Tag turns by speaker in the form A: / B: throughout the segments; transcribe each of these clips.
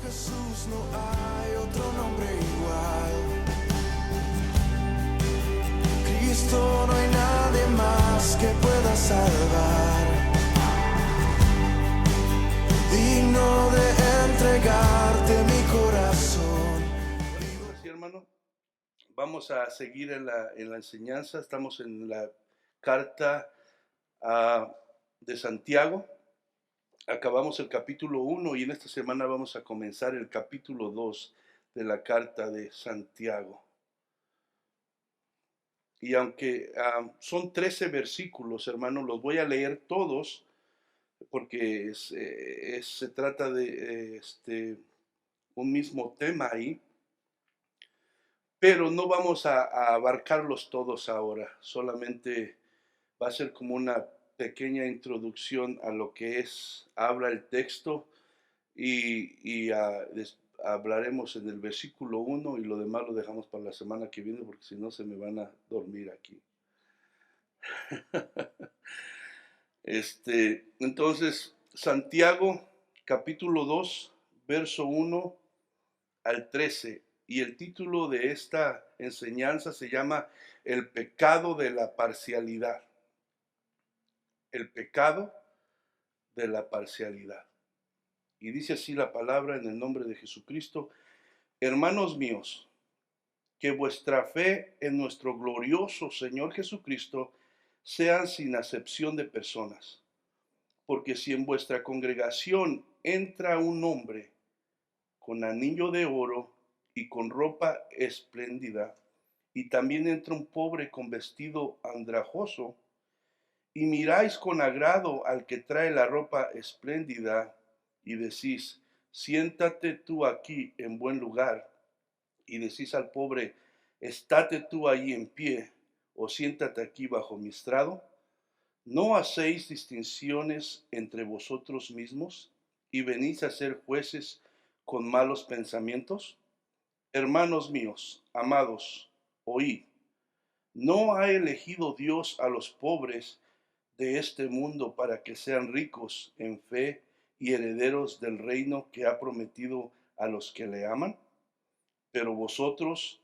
A: Jesús, no hay otro nombre igual. Cristo, no hay nadie más que pueda salvar. Digno de entregarte mi corazón.
B: Así, hermano, vamos a seguir en la enseñanza. Estamos en la carta de Santiago. Acabamos el capítulo 1 y en esta semana vamos a comenzar el capítulo 2 de la carta de Santiago. Y aunque son 13 versículos, hermano, los voy a leer todos porque se trata de un mismo tema ahí, pero no vamos a abarcarlos todos ahora, solamente va a ser como una pequeña introducción a lo que habla el texto y hablaremos en el versículo 1 y lo demás lo dejamos para la semana que viene porque si no se me van a dormir aquí. Entonces, Santiago capítulo 2, verso 1 al 13, y el título de esta enseñanza se llama El pecado de la parcialidad. El pecado de la parcialidad. Y dice así la palabra en el nombre de Jesucristo: hermanos míos, que vuestra fe en nuestro glorioso Señor Jesucristo sean sin acepción de personas. Porque si en vuestra congregación entra un hombre con anillo de oro y con ropa espléndida, y también entra un pobre con vestido andrajoso, y miráis con agrado al que trae la ropa espléndida, y decís, siéntate tú aquí en buen lugar, y decís al pobre, estate tú ahí en pie, o siéntate aquí bajo mi estrado, ¿no hacéis distinciones entre vosotros mismos, y venís a ser jueces con malos pensamientos? Hermanos míos, amados, oíd, ¿no ha elegido Dios a los pobres de este mundo para que sean ricos en fe y herederos del reino que ha prometido a los que le aman? Pero vosotros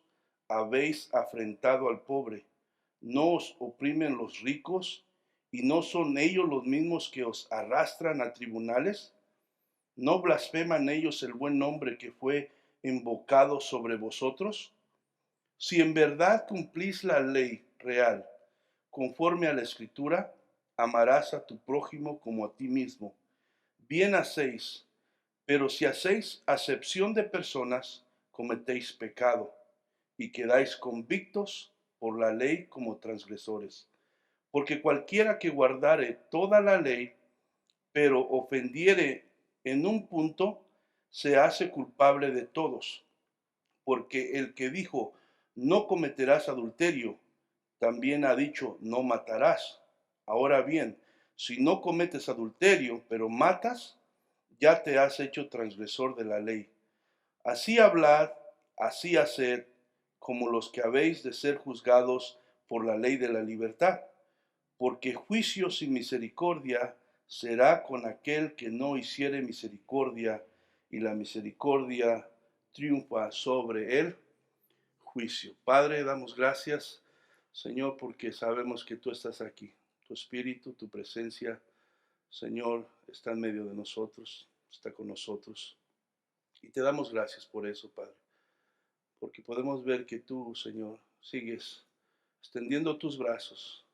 B: habéis afrentado al pobre. ¿No os oprimen los ricos y no son ellos los mismos que os arrastran a tribunales? ¿No blasfeman ellos el buen nombre que fue invocado sobre vosotros? Si en verdad cumplís la ley real, conforme a la Escritura, amarás a tu prójimo como a ti mismo. Bien hacéis, pero si hacéis acepción de personas, cometéis pecado y quedáis convictos por la ley como transgresores. Porque cualquiera que guardare toda la ley, pero ofendiere en un punto, se hace culpable de todos. Porque el que dijo, no cometerás adulterio, también ha dicho, no matarás. Ahora bien, si no cometes adulterio, pero matas, ya te has hecho transgresor de la ley. Así hablad, así haced, como los que habéis de ser juzgados por la ley de la libertad, porque juicio sin misericordia será con aquel que no hiciere misericordia, y la misericordia triunfa sobre el juicio. Padre, damos gracias, Señor, porque sabemos que tú estás aquí. Tu espíritu, tu presencia, Señor, está en medio de nosotros, está con nosotros. Y te damos gracias por eso, Padre, porque podemos ver que tú, Señor, sigues extendiendo tus brazos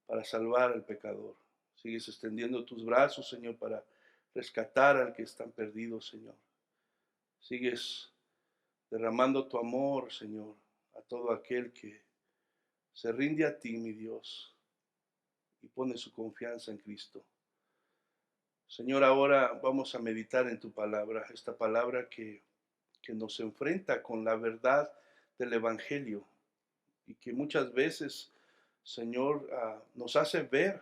B: para salvar al pecador. Sigues extendiendo tus brazos, Señor, para rescatar al que está perdido, Señor. Sigues derramando tu amor, Señor, a todo aquel que se rinde a ti, mi Dios, y pone su confianza en Cristo. Señor, ahora vamos a meditar en tu palabra, esta palabra que nos enfrenta con la verdad del Evangelio y que muchas veces, Señor, nos hace ver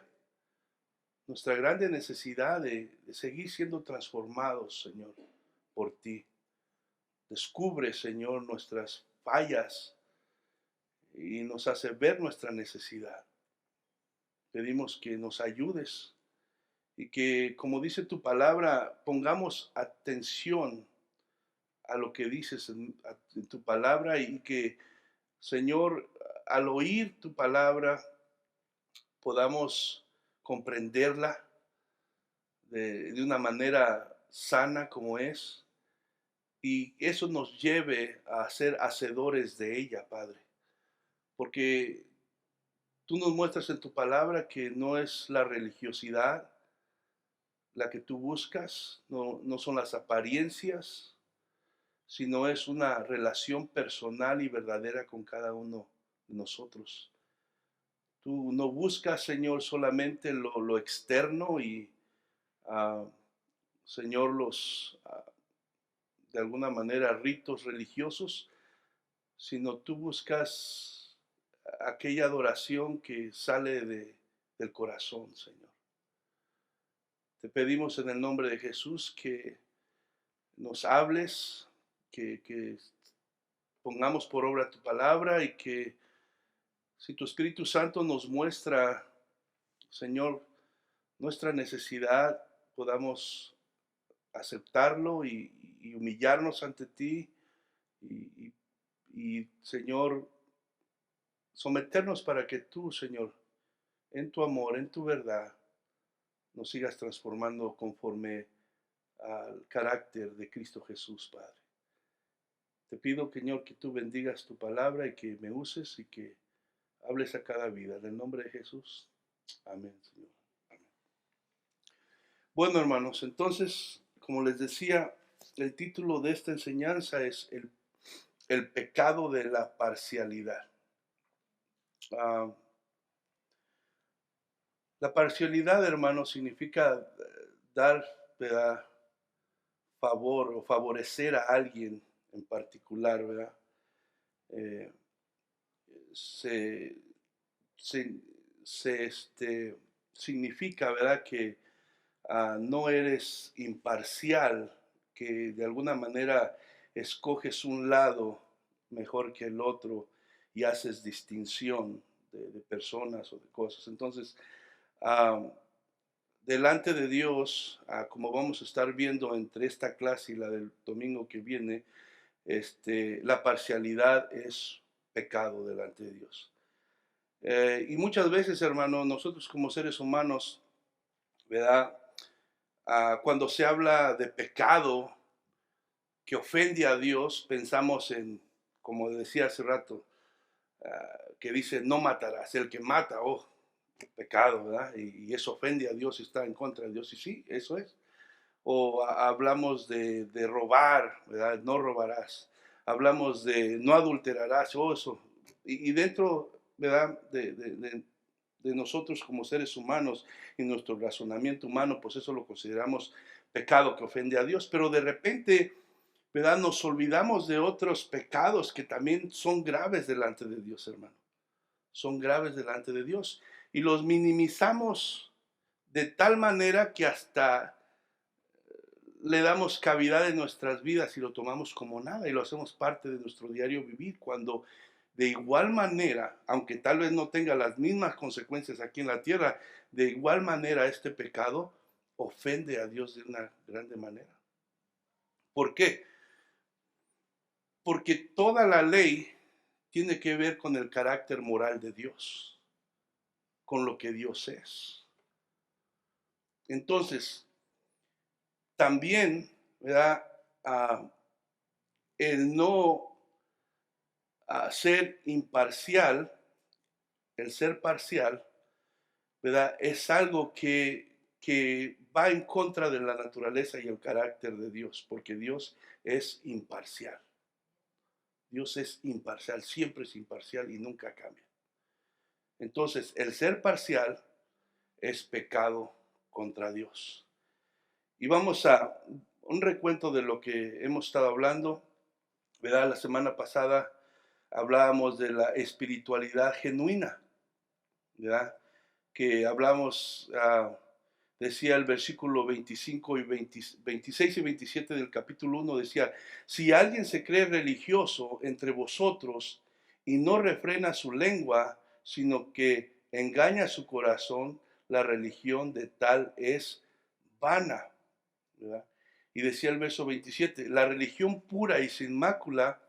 B: nuestra grande necesidad de seguir siendo transformados, Señor, por ti. Descubre, Señor, nuestras fallas y nos hace ver nuestra necesidad. Pedimos que nos ayudes y que, como dice tu palabra, pongamos atención a lo que dices en tu palabra y que, Señor, al oír tu palabra podamos comprenderla de una manera sana como es y eso nos lleve a ser hacedores de ella, Padre. Porque tú nos muestras en tu palabra que no es la religiosidad la que tú buscas, no son las apariencias, sino es una relación personal y verdadera con cada uno de nosotros. Tú no buscas, Señor, solamente lo externo y, ah, Señor, de alguna manera, ritos religiosos, sino tú buscas aquella adoración que sale del corazón, Señor. Te pedimos en el nombre de Jesús que nos hables, que pongamos por obra tu palabra y que si tu Espíritu Santo nos muestra, Señor, nuestra necesidad, podamos aceptarlo y humillarnos ante ti y, Señor, someternos para que tú, Señor, en tu amor, en tu verdad, nos sigas transformando conforme al carácter de Cristo Jesús, Padre. Te pido, Señor, que tú bendigas tu palabra y que me uses y que hables a cada vida. En el nombre de Jesús. Amén, Señor. Amén. Bueno, hermanos, entonces, como les decía, el título de esta enseñanza es el pecado de la parcialidad. La parcialidad, hermanos, significa dar, ¿verdad?, favor o favorecer a alguien en particular, ¿verdad? Eh, se, se, significa, ¿verdad?, que no eres imparcial, que de alguna manera escoges un lado mejor que el otro y haces distinción de personas o de cosas. Entonces, delante de Dios, como vamos a estar viendo entre esta clase y la del domingo que viene, la parcialidad es pecado delante de Dios. Y muchas veces, hermano, nosotros como seres humanos, ¿verdad? Cuando se habla de pecado que ofende a Dios, pensamos en, como decía hace rato, que dice no matarás. El que mata, oh, pecado, ¿verdad? Y eso ofende a Dios y está en contra de Dios. Y sí, eso es. O hablamos de robar, ¿verdad? No robarás. Hablamos de no adulterarás, oh, eso. Y dentro, ¿verdad? De nosotros como seres humanos y nuestro razonamiento humano, pues eso lo consideramos pecado que ofende a Dios. Pero de repente, ¿verdad?, nos olvidamos de otros pecados que también son graves delante de Dios, hermano. Son graves delante de Dios. Y los minimizamos de tal manera que hasta le damos cavidad en nuestras vidas y lo tomamos como nada y lo hacemos parte de nuestro diario vivir, cuando de igual manera, aunque tal vez no tenga las mismas consecuencias aquí en la tierra, de igual manera este pecado ofende a Dios de una grande manera. ¿Por qué? Porque toda la ley tiene que ver con el carácter moral de Dios, con lo que Dios es. Entonces, también, ¿verdad?, el no ser imparcial, el ser parcial, ¿verdad?, es algo que va en contra de la naturaleza y el carácter de Dios, porque Dios es imparcial. Dios es imparcial, siempre es imparcial y nunca cambia. Entonces, el ser parcial es pecado contra Dios. Y vamos a un recuento de lo que hemos estado hablando, ¿verdad? La semana pasada hablábamos de la espiritualidad genuina, ¿verdad? Que hablamos, decía el versículo 25 y 26 y 27 del capítulo 1, decía, si alguien se cree religioso entre vosotros y no refrena su lengua, sino que engaña su corazón, la religión de tal es vana, ¿verdad? Y decía el verso 27, la religión pura y sin mácula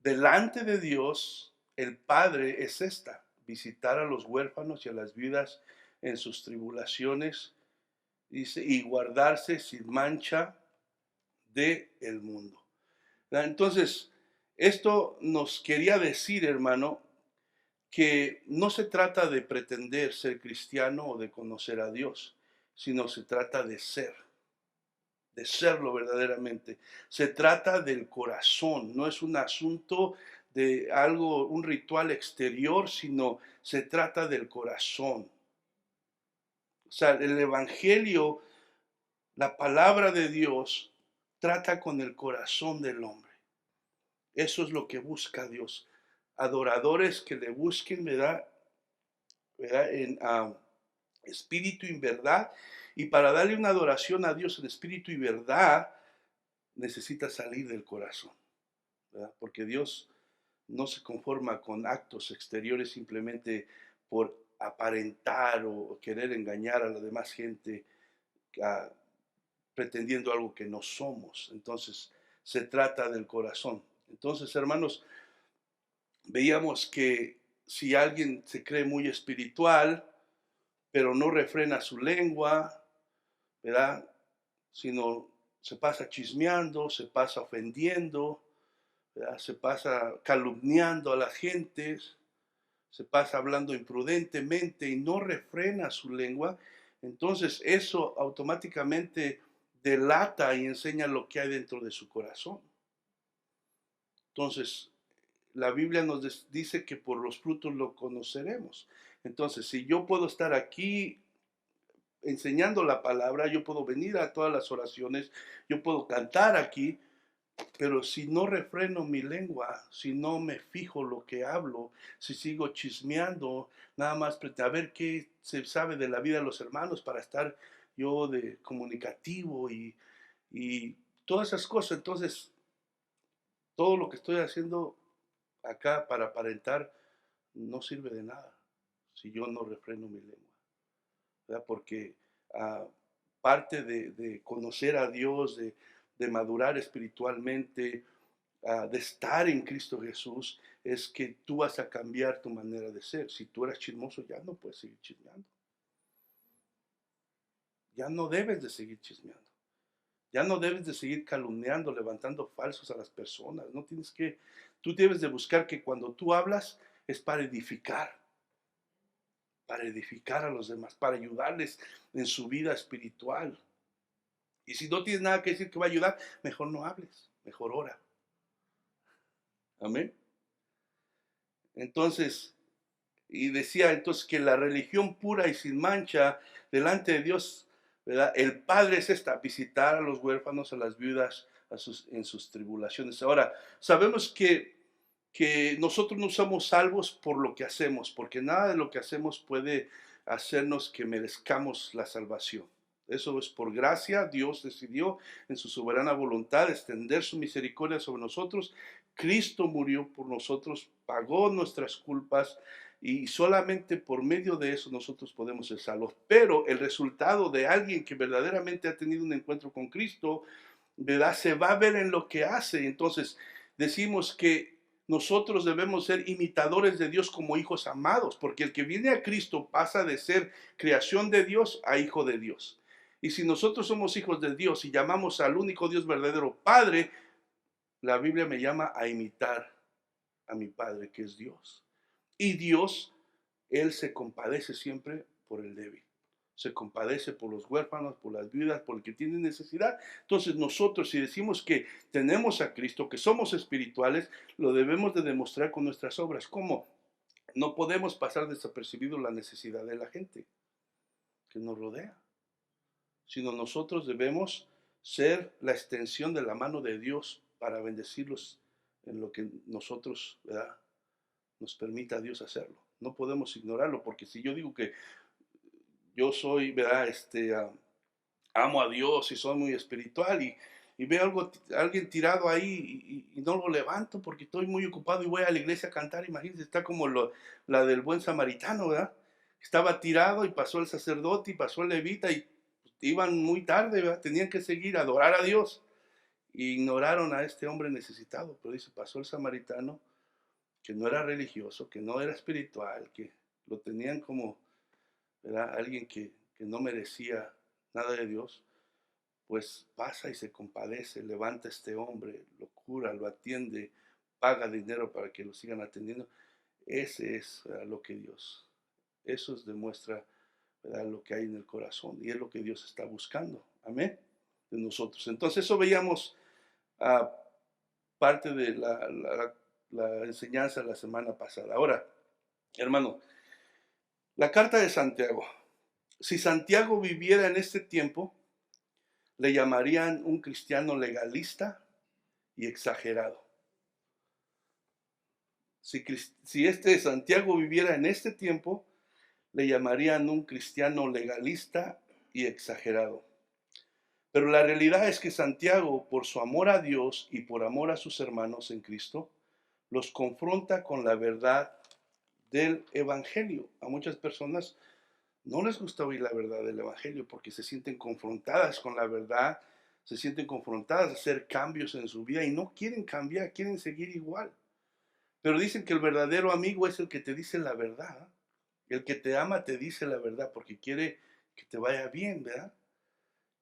B: delante de Dios, el Padre, es esta: visitar a los huérfanos y a las viudas en sus tribulaciones, dice, y guardarse sin mancha de el mundo. Entonces, esto nos quería decir, hermano, que no se trata de pretender ser cristiano o de conocer a Dios, sino se trata de serlo verdaderamente. Se trata del corazón, no es un asunto de algo, un ritual exterior, sino se trata del corazón. O sea, el Evangelio, la palabra de Dios, trata con el corazón del hombre. Eso es lo que busca Dios. Adoradores que le busquen, ¿verdad? En espíritu y en verdad. Y para darle una adoración a Dios en espíritu y verdad, necesita salir del corazón, ¿verdad? Porque Dios no se conforma con actos exteriores simplemente por aparentar o querer engañar a la demás gente, uh, pretendiendo algo que no somos. Entonces, se trata del corazón. Entonces, hermanos, veíamos que si alguien se cree muy espiritual, pero no refrena su lengua, ¿verdad? Sino se pasa chismeando, se pasa ofendiendo, ¿verdad? Se pasa calumniando a las gentes, se pasa hablando imprudentemente y no refrena su lengua, entonces eso automáticamente delata y enseña lo que hay dentro de su corazón. Entonces, la Biblia nos dice que por los frutos lo conoceremos. Entonces, si yo puedo estar aquí enseñando la palabra, yo puedo venir a todas las oraciones, yo puedo cantar aquí, pero si no refreno mi lengua, si no me fijo lo que hablo, si sigo chismeando, nada más a ver qué se sabe de la vida de los hermanos para estar yo de comunicativo y todas esas cosas, entonces todo lo que estoy haciendo acá para aparentar no sirve de nada si yo no refreno mi lengua, ¿verdad? Porque parte de conocer a Dios, de madurar espiritualmente, de estar en Cristo Jesús, es que tú vas a cambiar tu manera de ser. Si tú eras chismoso, ya no puedes seguir chismeando. Ya no debes de seguir chismeando. Ya no debes de seguir calumniando, levantando falsos a las personas. No tienes que, tú debes de buscar que cuando tú hablas es para edificar a los demás, para ayudarles en su vida espiritual. Y si no tienes nada que decir que va a ayudar, mejor no hables, mejor ora. Amén. Entonces, y decía entonces que la religión pura y sin mancha delante de Dios, ¿verdad? El Padre es esta: visitar a los huérfanos, a las viudas, en sus tribulaciones. Ahora, sabemos que nosotros no somos salvos por lo que hacemos, porque nada de lo que hacemos puede hacernos que merezcamos la salvación. Eso es por gracia. Dios decidió en su soberana voluntad extender su misericordia sobre nosotros. Cristo murió por nosotros, pagó nuestras culpas y solamente por medio de eso nosotros podemos ser salvos. Pero el resultado de alguien que verdaderamente ha tenido un encuentro con Cristo, ¿verdad?, se va a ver en lo que hace. Entonces decimos que nosotros debemos ser imitadores de Dios como hijos amados, porque el que viene a Cristo pasa de ser creación de Dios a hijo de Dios. Y si nosotros somos hijos de Dios y llamamos al único Dios verdadero Padre, la Biblia me llama a imitar a mi Padre, que es Dios. Y Dios, Él se compadece siempre por el débil. Se compadece por los huérfanos, por las viudas, por el que tiene necesidad. Entonces nosotros, si decimos que tenemos a Cristo, que somos espirituales, lo debemos de demostrar con nuestras obras. ¿Cómo? No podemos pasar desapercibido la necesidad de la gente que nos rodea, sino nosotros debemos ser la extensión de la mano de Dios para bendecirlos en lo que nosotros, ¿verdad?, nos permita a Dios hacerlo. No podemos ignorarlo, porque si yo digo que yo soy, ¿verdad?, amo a Dios y soy muy espiritual y veo alguien tirado ahí y no lo levanto porque estoy muy ocupado y voy a la iglesia a cantar, imagínense, está como la del buen samaritano, ¿verdad? Estaba tirado y pasó el sacerdote y pasó el levita y iban muy tarde, ¿verdad? Tenían que seguir a adorar a Dios. E ignoraron a este hombre necesitado. Pero dice, pasó el samaritano, que no era religioso, que no era espiritual, que lo tenían como, ¿verdad? Alguien que no merecía nada de Dios. Pues pasa y se compadece, levanta a este hombre, lo cura, lo atiende, paga dinero para que lo sigan atendiendo. Ese es, ¿verdad?, lo que Dios, eso demuestra, ¿verdad?, lo que hay en el corazón, y es lo que Dios está buscando, amén, de nosotros. Entonces eso veíamos a parte de la enseñanza de la semana pasada. Ahora, hermano, la carta de Santiago. Si Santiago viviera en este tiempo, le llamarían un cristiano legalista y exagerado. Si este Santiago viviera en este tiempo, le llamarían un cristiano legalista y exagerado. Pero la realidad es que Santiago, por su amor a Dios y por amor a sus hermanos en Cristo, los confronta con la verdad del Evangelio. A muchas personas no les gusta oír la verdad del Evangelio porque se sienten confrontadas con la verdad, se sienten confrontadas a hacer cambios en su vida y no quieren cambiar, quieren seguir igual. Pero dicen que el verdadero amigo es el que te dice la verdad. El que te ama te dice la verdad porque quiere que te vaya bien, ¿verdad?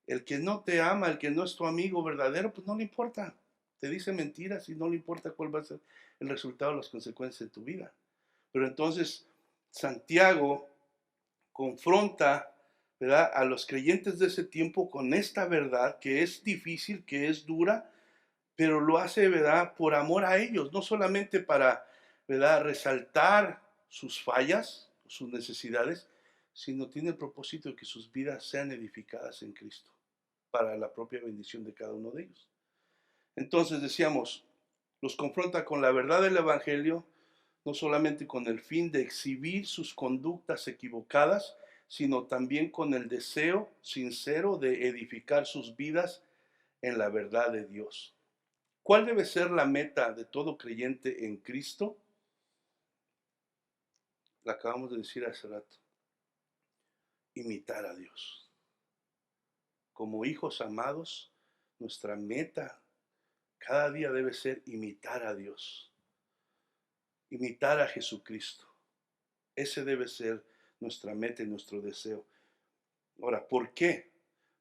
B: El que no te ama, el que no es tu amigo verdadero, pues no le importa. Te dice mentiras y no le importa cuál va a ser el resultado, las consecuencias de tu vida. Pero entonces Santiago confronta, ¿verdad?, a los creyentes de ese tiempo con esta verdad que es difícil, que es dura, pero lo hace, ¿verdad?, por amor a ellos, no solamente para, ¿verdad?, resaltar sus fallas, sus necesidades, sino tiene el propósito de que sus vidas sean edificadas en Cristo, para la propia bendición de cada uno de ellos. Entonces decíamos, los confronta con la verdad del Evangelio, no solamente con el fin de exhibir sus conductas equivocadas, sino también con el deseo sincero de edificar sus vidas en la verdad de Dios. ¿Cuál debe ser la meta de todo creyente en Cristo? La acabamos de decir hace rato. Imitar a Dios. Como hijos amados, nuestra meta cada día debe ser imitar a Dios. Imitar a Jesucristo. Ese debe ser nuestra meta y nuestro deseo. Ahora, ¿por qué?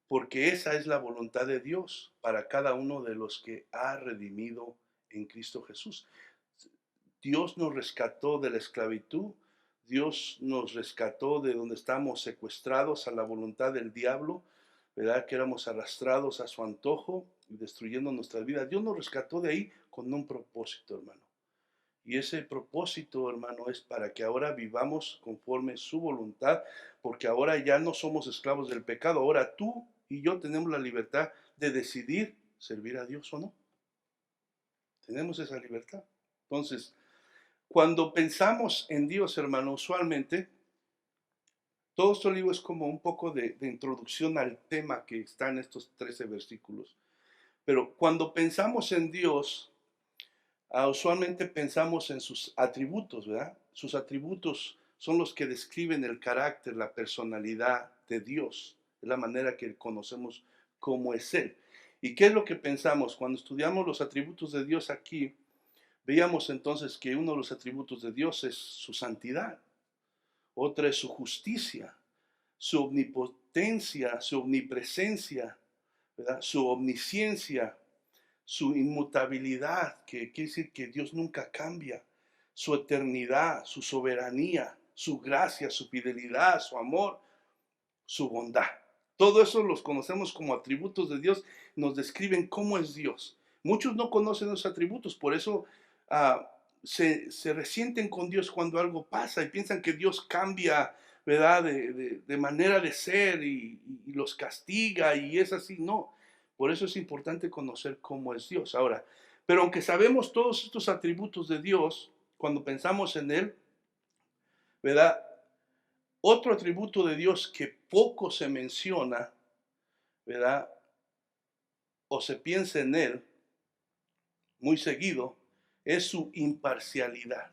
B: Porque esa es la voluntad de Dios para cada uno de los que ha redimido en Cristo Jesús. Dios nos rescató de la esclavitud, Dios nos rescató de donde estamos secuestrados a la voluntad del diablo, ¿verdad?, que éramos arrastrados a su antojo y destruyendo nuestra vida. Dios nos rescató de ahí con un propósito, hermano. Y ese propósito, hermano, es para que ahora vivamos conforme su voluntad, porque ahora ya no somos esclavos del pecado. Ahora tú y yo tenemos la libertad de decidir servir a Dios o no. Tenemos esa libertad. Entonces, cuando pensamos en Dios, hermano, usualmente, todo este libro es como un poco de introducción al tema que está en estos 13 versículos. Pero cuando pensamos en Dios, usualmente pensamos en sus atributos, ¿verdad? Sus atributos son los que describen el carácter, la personalidad de Dios. Es la manera que conocemos cómo es Él. ¿Y qué es lo que pensamos? Cuando estudiamos los atributos de Dios aquí, veíamos entonces que uno de los atributos de Dios es su santidad. Otra es su justicia, su omnipotencia, su omnipresencia, ¿verdad?, su omnisciencia, su inmutabilidad, que quiere decir que Dios nunca cambia, su eternidad, su soberanía, su gracia, su fidelidad, su amor, su bondad. Todo eso los conocemos como atributos de Dios, nos describen cómo es Dios. Muchos no conocen esos atributos, por eso se resienten con Dios cuando algo pasa y piensan que Dios cambia, ¿verdad?, de manera de ser y los castiga y es así. No, por eso es importante conocer cómo es Dios. Ahora, pero aunque sabemos todos estos atributos de Dios, cuando pensamos en Él, ¿verdad?, otro atributo de Dios que poco se menciona, ¿verdad?, o se piensa en Él muy seguido, es su imparcialidad.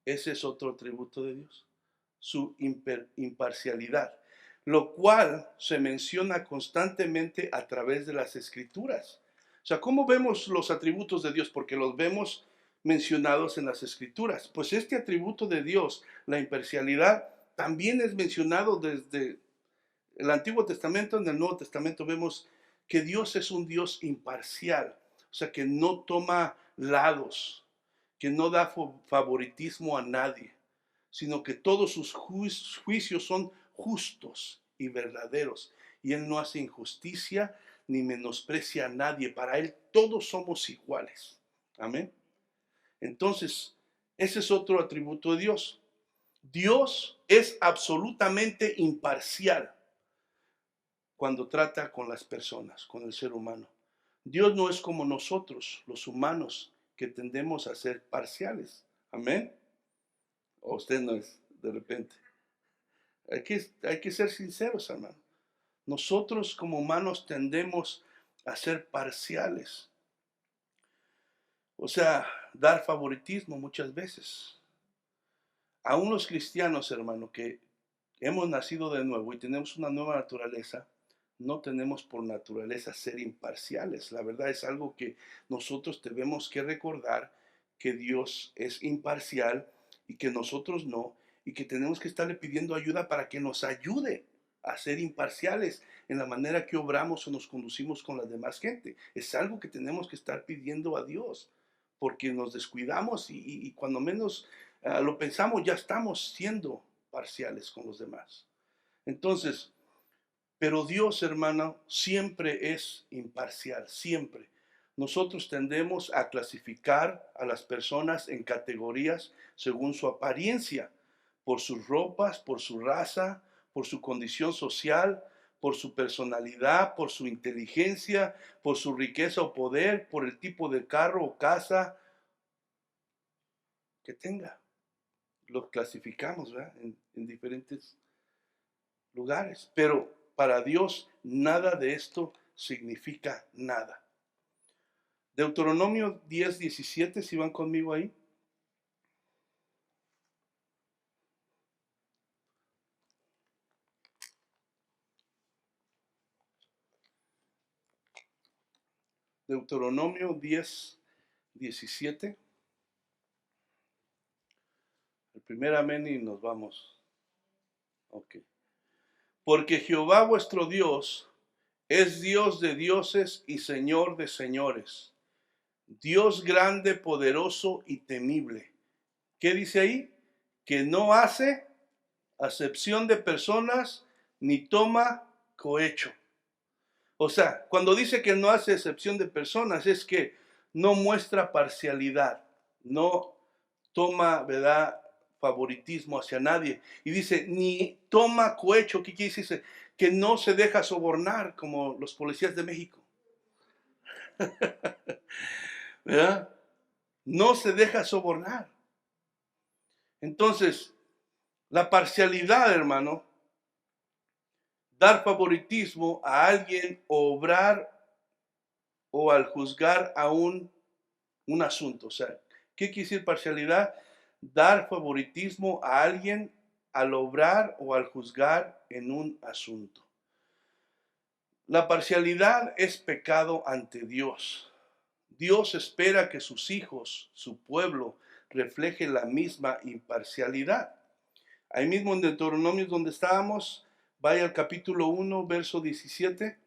B: Ese es otro atributo de Dios, su imparcialidad. lo cual se menciona constantemente a través de las Escrituras. O sea, ¿cómo vemos los atributos de Dios? Porque los vemos mencionados en las Escrituras. Pues este atributo de Dios, la imparcialidad, también es mencionado desde el Antiguo Testamento. En el Nuevo Testamento vemos que Dios es un Dios imparcial, o sea, que no toma lados, que no da favoritismo a nadie, sino que todos sus juicios son justos y verdaderos. Y Él no hace injusticia ni menosprecia a nadie. Para Él todos somos iguales. Amén. Entonces, ese es otro atributo de Dios. Dios es absolutamente imparcial cuando trata con las personas, con el ser humano. Dios no es como nosotros, los humanos, que tendemos a ser parciales. Amén. O usted no es, de repente. Hay que ser sinceros, hermano. Nosotros como humanos tendemos a ser parciales. O sea, dar favoritismo muchas veces. Aún los cristianos, hermano, que hemos nacido de nuevo y tenemos una nueva naturaleza, no tenemos por naturaleza ser imparciales. La verdad es algo que nosotros tenemos que recordar, que Dios es imparcial y que nosotros no, y que tenemos que estarle pidiendo ayuda para que nos ayude a ser imparciales en la manera que obramos o nos conducimos con la demás gente. Es algo que tenemos que estar pidiendo a Dios, porque nos descuidamos y cuando menos lo pensamos, ya estamos siendo parciales con los demás. Entonces, pero Dios, hermano, siempre es imparcial, siempre. Nosotros tendemos a clasificar a las personas en categorías según su apariencia, por sus ropas, por su raza, por su condición social, por su personalidad, por su inteligencia, por su riqueza o poder, por el tipo de carro o casa que tenga. Los clasificamos, ¿verdad? En diferentes lugares. Pero para Dios nada de esto significa nada. Deuteronomio 10:17, si van conmigo ahí. Deuteronomio 10:17. El primer amén y nos vamos. Ok. Porque Jehová vuestro Dios es Dios de dioses y Señor de señores, Dios grande, poderoso y temible. ¿Qué dice ahí? Que no hace acepción de personas ni toma cohecho. O sea, cuando dice que no hace excepción de personas, es que no muestra parcialidad, no toma, ¿verdad?, favoritismo hacia nadie. Y dice, ni toma cohecho. ¿Qué quiere decir? Que no se deja sobornar como los policías de México. ¿Verdad? No se deja sobornar. Entonces, la parcialidad, hermano, dar favoritismo a alguien o obrar o al juzgar a un asunto. O sea, ¿qué quiere decir parcialidad? Dar favoritismo a alguien al obrar o al juzgar en un asunto. La parcialidad es pecado ante Dios. Dios espera que sus hijos, su pueblo, refleje la misma imparcialidad. Ahí mismo en Deuteronomio donde estábamos, vaya al capítulo 1, verso 17.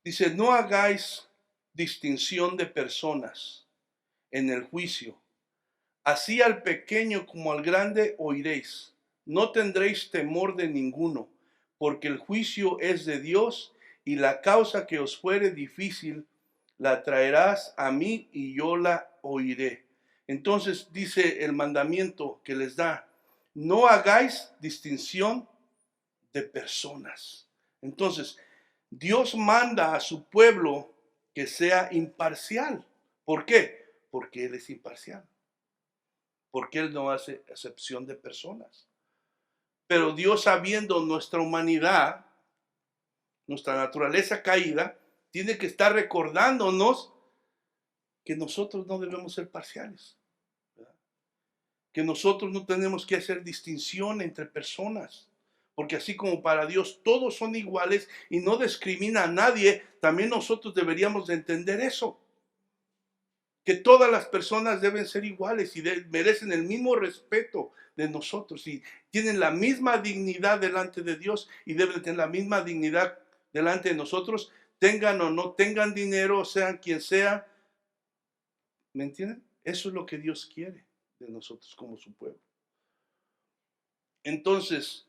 B: Dice, no hagáis distinción de personas en el juicio. Así al pequeño como al grande oiréis. No tendréis temor de ninguno, porque el juicio es de Dios y la causa que os fuere difícil la traerás a mí y yo la oiré. Entonces dice el mandamiento que les da, no hagáis distinción de personas. Entonces, Dios manda a su pueblo que sea imparcial. ¿Por qué? Porque Él es imparcial. Porque Él no hace excepción de personas. Pero Dios, sabiendo nuestra humanidad, nuestra naturaleza caída, tiene que estar recordándonos que nosotros no debemos ser parciales, ¿verdad? que nosotros no tenemos que hacer distinción entre personas, porque así como para Dios todos son iguales y no discrimina a nadie, también nosotros deberíamos de entender eso, que todas las personas deben ser iguales y merecen el mismo respeto de nosotros y tienen la misma dignidad delante de Dios y deben tener la misma dignidad delante de nosotros, tengan o no tengan dinero, sean quien sea. ¿Me entienden? Eso es lo que Dios quiere de nosotros como su pueblo. Entonces,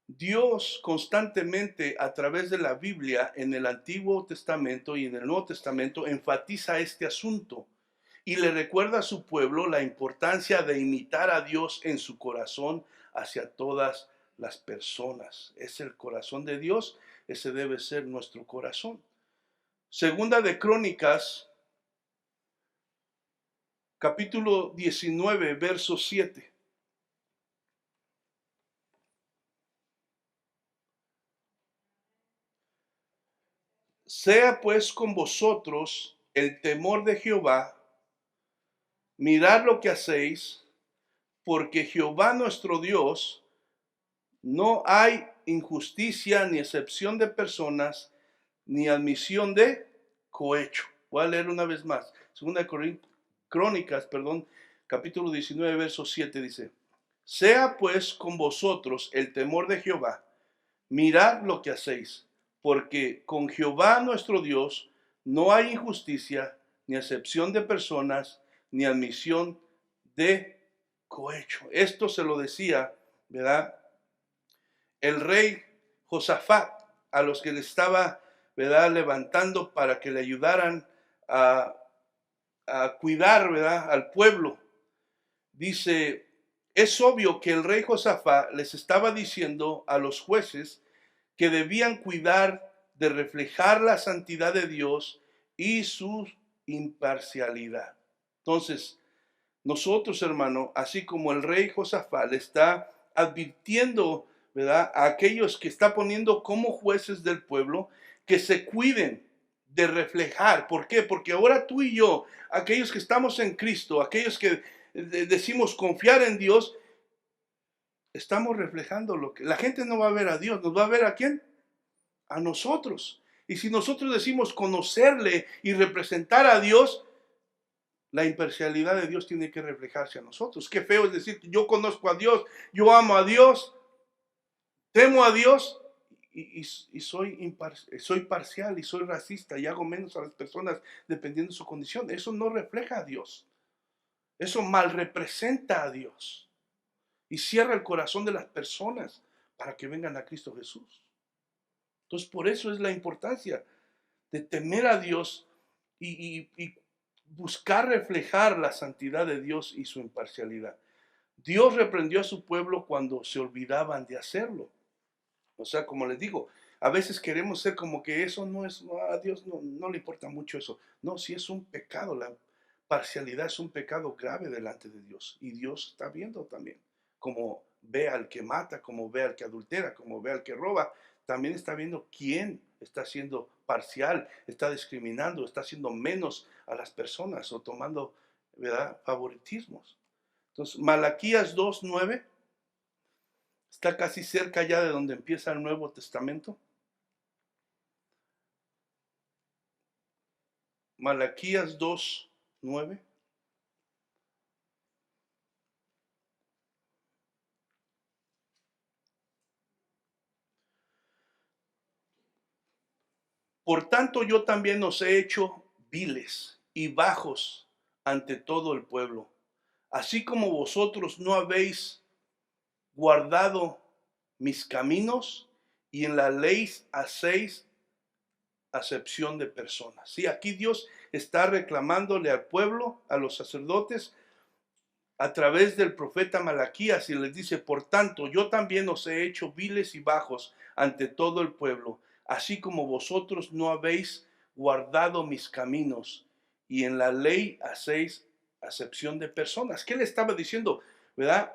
B: Dios constantemente a través de la Biblia en el Antiguo Testamento y en el Nuevo Testamento enfatiza este asunto y le recuerda a su pueblo la importancia de imitar a Dios en su corazón hacia todas las personas. Es el corazón de Dios, ese debe ser nuestro corazón. Segunda de Crónicas, capítulo 19, verso 7. Sea pues con vosotros el temor de Jehová, mirad lo que hacéis, porque Jehová nuestro Dios, no hay injusticia ni excepción de personas, ni admisión de cohecho. Voy a leer una vez más. Segunda Crónicas, capítulo 19, verso 7 dice, sea pues con vosotros el temor de Jehová, mirad lo que hacéis, porque con Jehová nuestro Dios no hay injusticia, ni excepción de personas, ni admisión de cohecho. Esto se lo decía, ¿verdad? El rey Josafat a los que le estaba, ¿verdad?, levantando para que le ayudaran a, a cuidar, ¿verdad?, al pueblo. Dice, es obvio que el rey Josafat les estaba diciendo a los jueces que debían cuidar de reflejar la santidad de Dios y su imparcialidad. Entonces, nosotros, hermano, así como el rey Josafat le está advirtiendo, ¿verdad?, a aquellos que está poniendo como jueces del pueblo, que se cuiden de reflejar. ¿Por qué? Porque ahora tú y yo, aquellos que estamos en Cristo, aquellos que decimos confiar en Dios, estamos reflejando lo que la gente no va a ver a Dios, nos va a ver a quién, a nosotros. Y si nosotros decimos conocerle y representar a Dios, la imparcialidad de Dios tiene que reflejarse a nosotros. Qué feo es decir que yo conozco a Dios, yo amo a Dios, temo a Dios y soy parcial y soy racista y hago menos a las personas dependiendo de su condición. Eso no refleja a Dios. Eso mal representa a Dios y cierra el corazón de las personas para que vengan a Cristo Jesús. Entonces, por eso es la importancia de temer a Dios y buscar reflejar la santidad de Dios y su imparcialidad. Dios reprendió a su pueblo cuando se olvidaban de hacerlo. O sea, como les digo, a veces queremos ser como que eso no es, a Dios no le importa mucho eso. No, si es un pecado, la parcialidad es un pecado grave delante de Dios. Y Dios está viendo también, como ve al que mata, como ve al que adultera, como ve al que roba, también está viendo quién está siendo parcial, está discriminando, está haciendo menos a las personas o tomando, ¿verdad?, favoritismos. Entonces, Malaquías 2:9 está casi cerca ya de donde empieza el Nuevo Testamento. Malaquías 2:9. Por tanto, yo también os he hecho viles y bajos ante todo el pueblo, así como vosotros no habéis guardado mis caminos y en la ley hacéis acepción de personas. Sí, aquí Dios está reclamándole al pueblo, a los sacerdotes, a través del profeta Malaquías y les dice, por tanto, yo también os he hecho viles y bajos ante todo el pueblo, así como vosotros no habéis guardado mis caminos y en la ley hacéis acepción de personas. ¿Qué le estaba diciendo? ¿Verdad?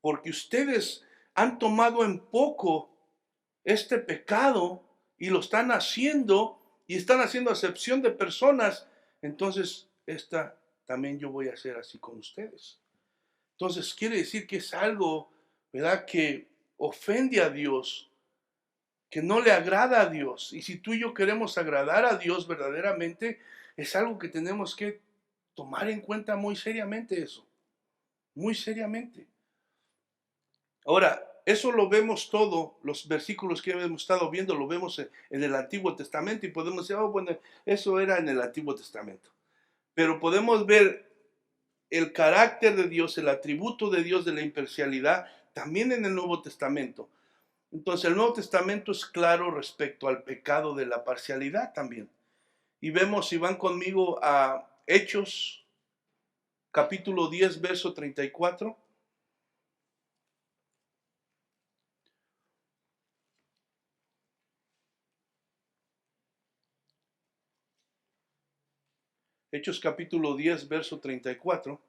B: Porque ustedes han tomado en poco este pecado y lo están haciendo y están haciendo acepción de personas, entonces esta también yo voy a hacer así con ustedes. Entonces quiere decir que es algo, ¿verdad?, que ofende a Dios, que no le agrada a Dios. Y si tú y yo queremos agradar a Dios verdaderamente, es algo que tenemos que tomar en cuenta muy seriamente eso, muy seriamente. Ahora, eso lo vemos todo, los versículos que hemos estado viendo, lo vemos en el Antiguo Testamento y podemos decir, oh, bueno, eso era en el Antiguo Testamento. Pero podemos ver el carácter de Dios, el atributo de Dios de la imparcialidad, también en el Nuevo Testamento. Entonces el Nuevo Testamento es claro respecto al pecado de la parcialidad también. Y vemos, si van conmigo a Hechos, capítulo 10, verso 34. Hechos capítulo 10, verso 34.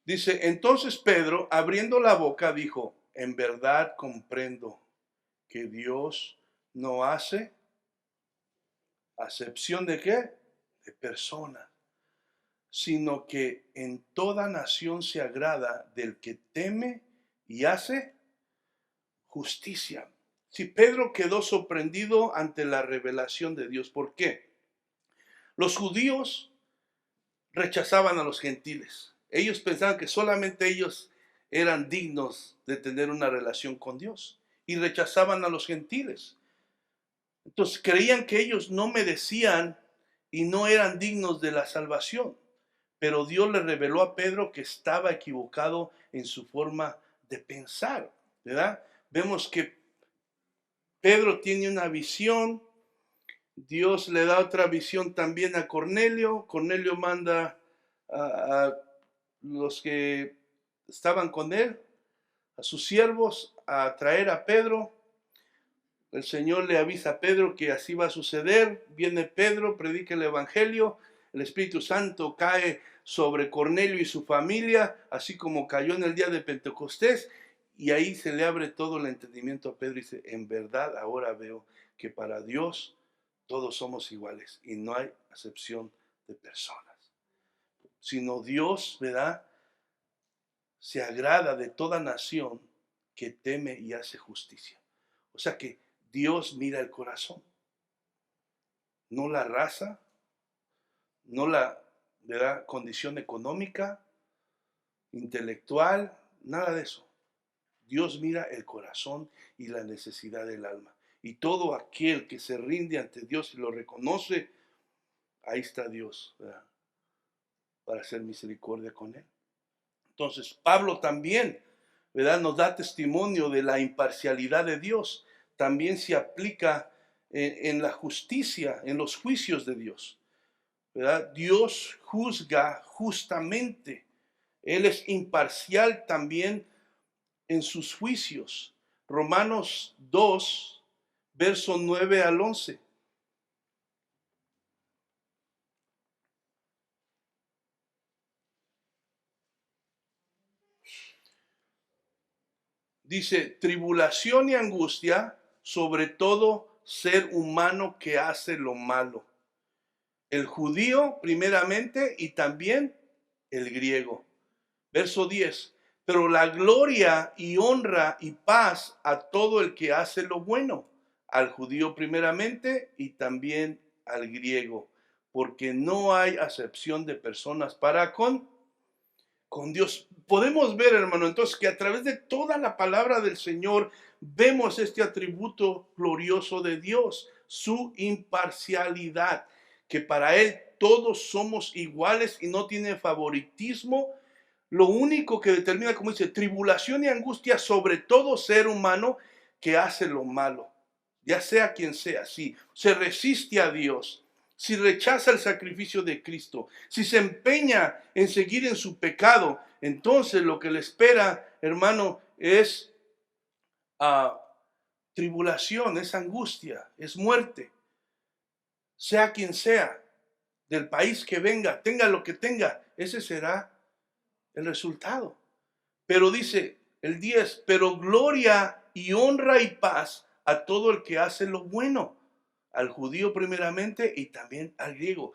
B: Dice, entonces Pedro, abriendo la boca, dijo, en verdad comprendo que Dios no hace acepción de qué, de personas, sino que en toda nación se agrada del que teme y hace justicia. Si Pedro quedó sorprendido ante la revelación de Dios, ¿por qué? Los judíos rechazaban a los gentiles. Ellos pensaban que solamente ellos eran dignos de tener una relación con Dios y rechazaban a los gentiles. Entonces creían que ellos no merecían y no eran dignos de la salvación. Pero Dios le reveló a Pedro que estaba equivocado en su forma de pensar, ¿verdad? Vemos que Pedro tiene una visión, Dios le da otra visión también a Cornelio. Cornelio manda a los que estaban con él, a sus siervos, a traer a Pedro. El Señor le avisa a Pedro que así va a suceder. Viene Pedro, predica el Evangelio. El Espíritu Santo cae sobre Cornelio y su familia, así como cayó en el día de Pentecostés. Y ahí se le abre todo el entendimiento a Pedro y dice, en verdad ahora veo que para Dios todos somos iguales y no hay acepción de personas. Sino Dios, ¿verdad?, se agrada de toda nación que teme y hace justicia. O sea que Dios mira el corazón, no la raza, no la, ¿verdad?, condición económica, intelectual, nada de eso. Dios mira el corazón y la necesidad del alma. Y todo aquel que se rinde ante Dios y lo reconoce, ahí está Dios, ¿verdad?, para hacer misericordia con él. Entonces, Pablo también, ¿verdad?, nos da testimonio de la imparcialidad de Dios. También se aplica en la justicia, en los juicios de Dios, ¿verdad? Dios juzga justamente. Él es imparcial también en sus juicios. Romanos 2, verso 9 al 11. Dice, tribulación y angustia sobre todo ser humano que hace lo malo. El judío primeramente y también el griego. Verso 10. Pero la gloria y honra y paz a todo el que hace lo bueno, al judío primeramente y también al griego, porque no hay acepción de personas para con Dios. Podemos ver, hermano, entonces que a través de toda la palabra del Señor vemos este atributo glorioso de Dios, su imparcialidad, que para Él todos somos iguales y no tiene favoritismo. Lo único que determina, como dice, tribulación y angustia sobre todo ser humano que hace lo malo, ya sea quien sea, si se resiste a Dios, si rechaza el sacrificio de Cristo, si se empeña en seguir en su pecado, entonces lo que le espera, hermano, es tribulación, es angustia, es muerte. Sea quien sea, del país que venga, tenga lo que tenga, ese será el resultado. Pero dice el 10, pero gloria y honra y paz a todo el que hace lo bueno, al judío primeramente y también al griego.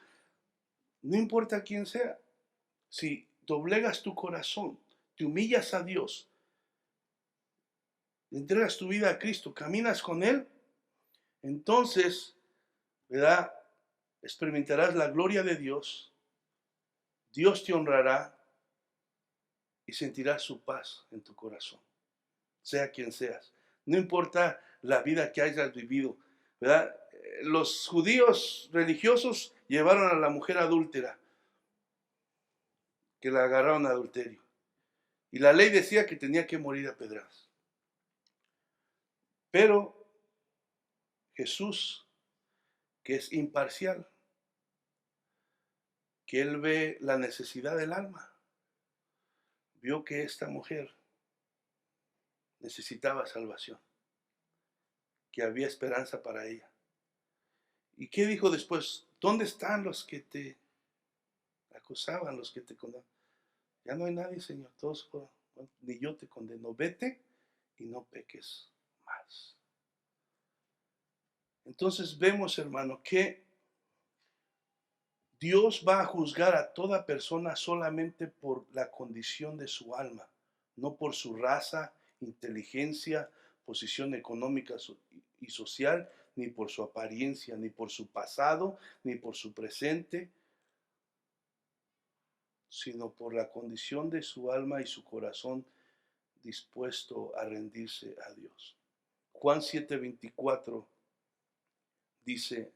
B: No importa quién sea. Si doblegas tu corazón, te humillas a Dios, entregas tu vida a Cristo, caminas con Él, entonces, ¿verdad? Experimentarás la gloria de Dios, Dios te honrará y sentirás su paz en tu corazón, sea quien seas. No importa la vida que hayas vivido, ¿verdad? Los judíos religiosos llevaron a la mujer adúltera, que la agarraron a adulterio. Y la ley decía que tenía que morir a pedradas. Pero Jesús, que es imparcial, que Él ve la necesidad del alma, vio que esta mujer necesitaba salvación, que había esperanza para ella. ¿Y qué dijo después? ¿Dónde están los que te acusaban, los que te condenaban? Ya no hay nadie, Señor, todos fueron, ni yo te condeno, vete y no peques más. Entonces vemos, hermano, que Dios va a juzgar a toda persona solamente por la condición de su alma, no por su raza, inteligencia, posición económica y social, ni por su apariencia, ni por su pasado, ni por su presente, sino por la condición de su alma y su corazón dispuesto a rendirse a Dios. Juan 7:24 dice,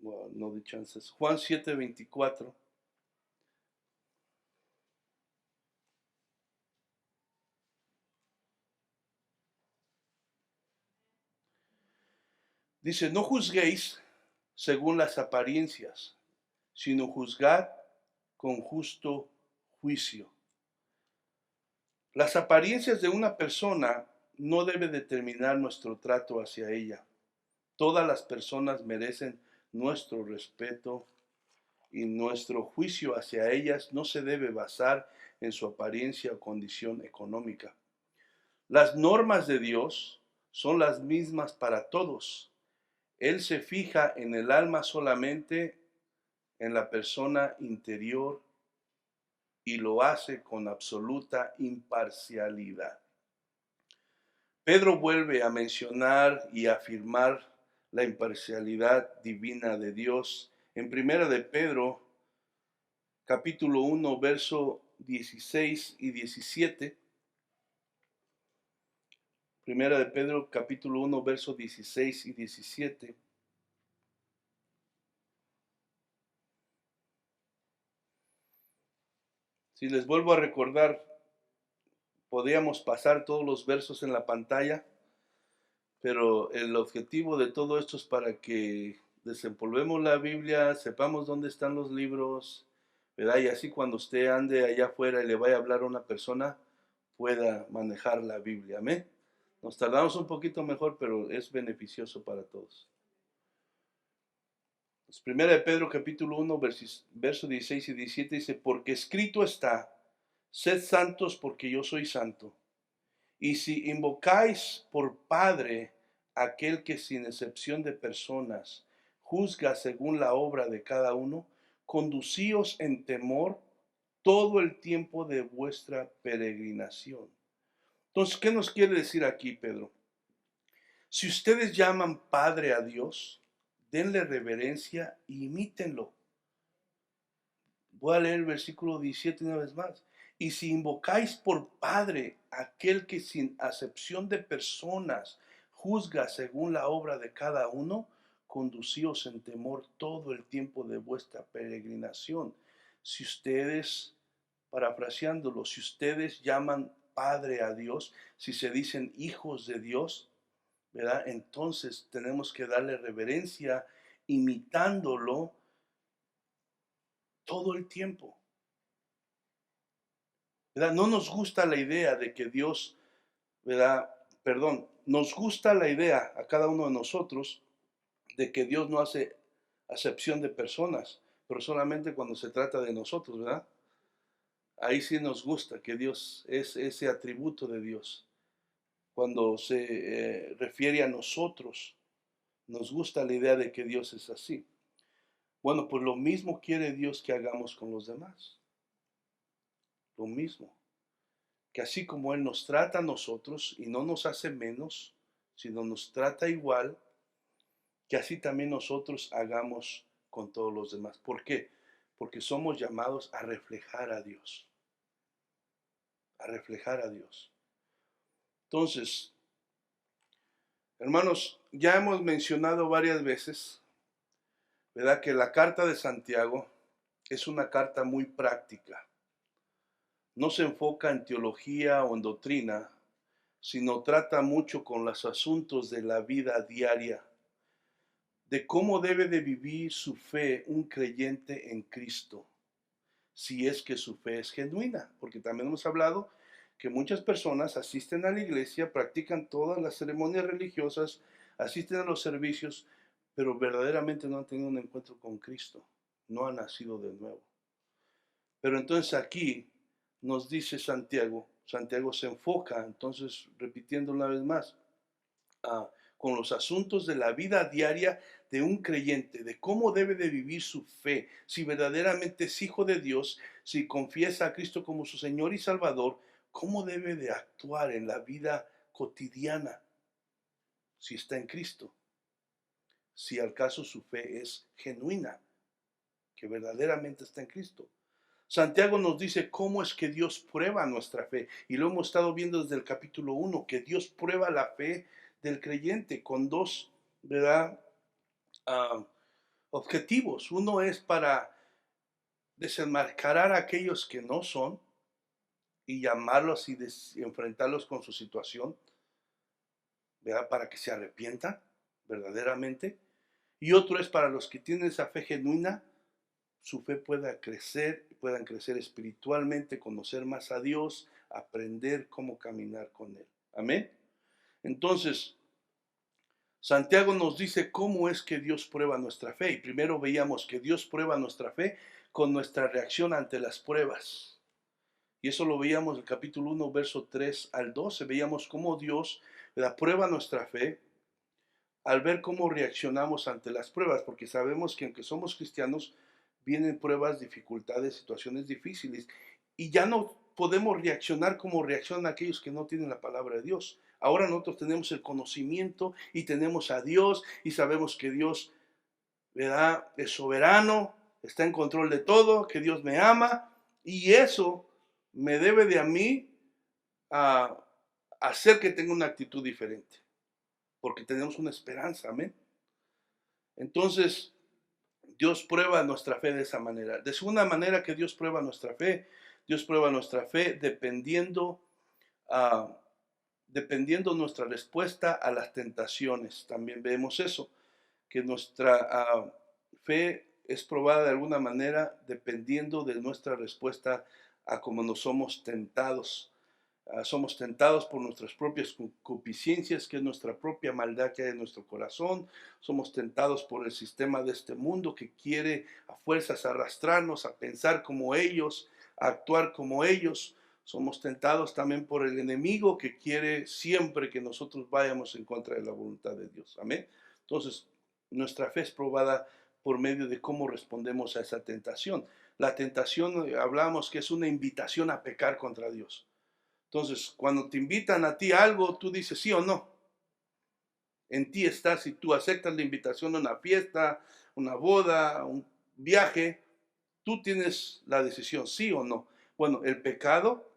B: no de chances, Juan 7:24 dice, no juzguéis según las apariencias, sino juzgad con justo juicio. Las apariencias de una persona no debe determinar nuestro trato hacia ella. Todas las personas merecen nuestro respeto y nuestro juicio hacia ellas no se debe basar en su apariencia o condición económica. Las normas de Dios son las mismas para todos. Él se fija en el alma solamente, en la persona interior, y lo hace con absoluta imparcialidad. Pedro vuelve a mencionar y afirmar la imparcialidad divina de Dios en Primera de Pedro, capítulo 1, verso 16 y 17. Primera de Pedro, capítulo 1, verso 16 y 17. Si les vuelvo a recordar, podríamos pasar todos los versos en la pantalla, pero el objetivo de todo esto es para que desempolvemos la Biblia, sepamos dónde están los libros, ¿verdad? Y así cuando usted ande allá afuera y le vaya a hablar a una persona, pueda manejar la Biblia. Amén. Nos tardamos un poquito mejor, pero es beneficioso para todos. Pues Primera de Pedro capítulo 1, verso 16 y 17 dice, porque escrito está, sed santos porque yo soy santo. Y si invocáis por Padre aquel que sin excepción de personas juzga según la obra de cada uno, conducíos en temor todo el tiempo de vuestra peregrinación. Entonces, ¿qué nos quiere decir aquí Pedro? Si ustedes llaman Padre a Dios, denle reverencia e imítenlo. Voy a leer el versículo 17 una vez más. Y si invocáis por Padre aquel que sin acepción de personas juzga según la obra de cada uno, conducíos en temor todo el tiempo de vuestra peregrinación. Si ustedes, parafraseándolo, si ustedes llaman Padre a Dios, si se dicen hijos de Dios, ¿verdad? Entonces tenemos que darle reverencia imitándolo todo el tiempo. ¿Verdad? No nos gusta la idea de que Dios, ¿verdad? Perdón, nos gusta la idea a cada uno de nosotros de que Dios no hace acepción de personas, pero solamente cuando se trata de nosotros, ¿verdad? Ahí sí nos gusta que Dios es ese atributo de Dios. Cuando se refiere a nosotros, nos gusta la idea de que Dios es así. Bueno, pues lo mismo quiere Dios que hagamos con los demás. Lo mismo. Que así como Él nos trata a nosotros y no nos hace menos, sino nos trata igual, que así también nosotros hagamos con todos los demás. ¿Por qué? Porque somos llamados a reflejar a Dios. A reflejar a Dios. Entonces, hermanos, ya hemos mencionado varias veces, ¿verdad?, que la carta de Santiago es una carta muy práctica. No se enfoca en teología o en doctrina, sino trata mucho con los asuntos de la vida diaria, de cómo debe de vivir su fe un creyente en Cristo, si es que su fe es genuina, porque también hemos hablado que muchas personas asisten a la iglesia, practican todas las ceremonias religiosas, asisten a los servicios, pero verdaderamente no han tenido un encuentro con Cristo, no han nacido de nuevo. Pero entonces aquí nos dice Santiago se enfoca, entonces repitiendo una vez más, con los asuntos de la vida diaria de un creyente, de cómo debe de vivir su fe, si verdaderamente es hijo de Dios, si confiesa a Cristo como su Señor y Salvador, cómo debe de actuar en la vida cotidiana, si está en Cristo, si al caso su fe es genuina, que verdaderamente está en Cristo. Santiago nos dice cómo es que Dios prueba nuestra fe, y lo hemos estado viendo desde el capítulo 1, que Dios prueba la fe del creyente con dos, ¿verdad?, objetivos. Uno es para desenmascarar a aquellos que no son y llamarlos y enfrentarlos con su situación, ¿verdad?, para que se arrepientan verdaderamente. Y otro es para los que tienen esa fe genuina, su fe puedan crecer espiritualmente, conocer más a Dios, aprender cómo caminar con Él. Amén. Entonces, Santiago nos dice cómo es que Dios prueba nuestra fe. Y primero veíamos que Dios prueba nuestra fe con nuestra reacción ante las pruebas. Y eso lo veíamos en el capítulo 1, verso 3 al 12. Veíamos cómo Dios prueba nuestra fe al ver cómo reaccionamos ante las pruebas. Porque sabemos que aunque somos cristianos, vienen pruebas, dificultades, situaciones difíciles. Y ya no podemos reaccionar como reaccionan aquellos que no tienen la palabra de Dios. Ahora nosotros tenemos el conocimiento y tenemos a Dios y sabemos que Dios, ¿verdad?, es soberano, está en control de todo, que Dios me ama, y eso me debe de a mí hacer que tenga una actitud diferente, porque tenemos una esperanza, amén. Entonces, Dios prueba nuestra fe de esa manera. De segunda manera que Dios prueba nuestra fe dependiendo nuestra respuesta a las tentaciones. También vemos eso, que nuestra fe es probada de alguna manera dependiendo de nuestra respuesta a cómo nos somos tentados. Somos tentados por nuestras propias concupiscencias, que es nuestra propia maldad que hay en nuestro corazón. Somos tentados por el sistema de este mundo que quiere a fuerzas arrastrarnos a pensar como ellos, a actuar como ellos. Somos tentados también por el enemigo que quiere siempre que nosotros vayamos en contra de la voluntad de Dios. Amén. Entonces, nuestra fe es probada por medio de cómo respondemos a esa tentación. La tentación, hablamos que es una invitación a pecar contra Dios. Entonces, cuando te invitan a ti algo, tú dices sí o no. En ti está si tú aceptas la invitación a una fiesta, una boda, un viaje, tú tienes la decisión, sí o no. Bueno, el pecado,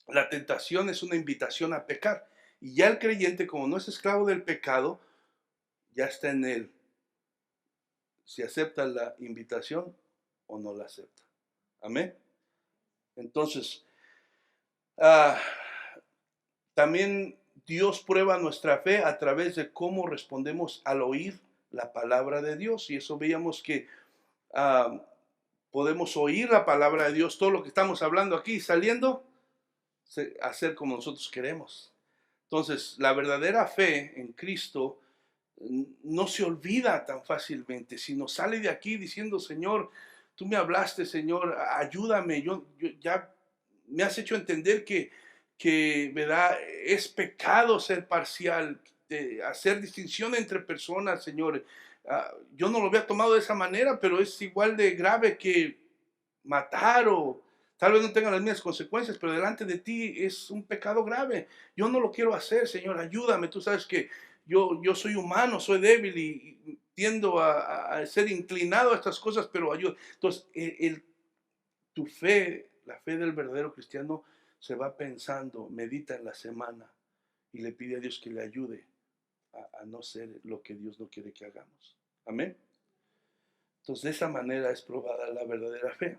B: la tentación es una invitación a pecar. Y ya el creyente, como no es esclavo del pecado, ya está en él. Si acepta la invitación o no la acepta. Amén. Entonces, también Dios prueba nuestra fe a través de cómo respondemos al oír la palabra de Dios. Y eso veíamos que podemos oír la palabra de Dios, todo lo que estamos hablando aquí, saliendo, hacer como nosotros queremos. Entonces, la verdadera fe en Cristo no se olvida tan fácilmente, sino sale de aquí diciendo, Señor, tú me hablaste, Señor, ayúdame, yo ya me has hecho entender que ¿verdad?, es pecado ser parcial, hacer distinción entre personas, Señor. yo no lo había tomado de esa manera, pero es igual de grave que matar o tal vez no tenga las mismas consecuencias, pero delante de ti es un pecado grave. Yo no lo quiero hacer, Señor, ayúdame. Tú sabes que yo soy humano, soy débil y tiendo a ser inclinado a estas cosas, pero ayuda. Entonces, tu fe, la fe del verdadero cristiano, se va pensando, medita en la semana y le pide a Dios que le ayude a no ser lo que Dios no quiere que hagamos. Amén. Entonces, de esa manera es probada la verdadera fe.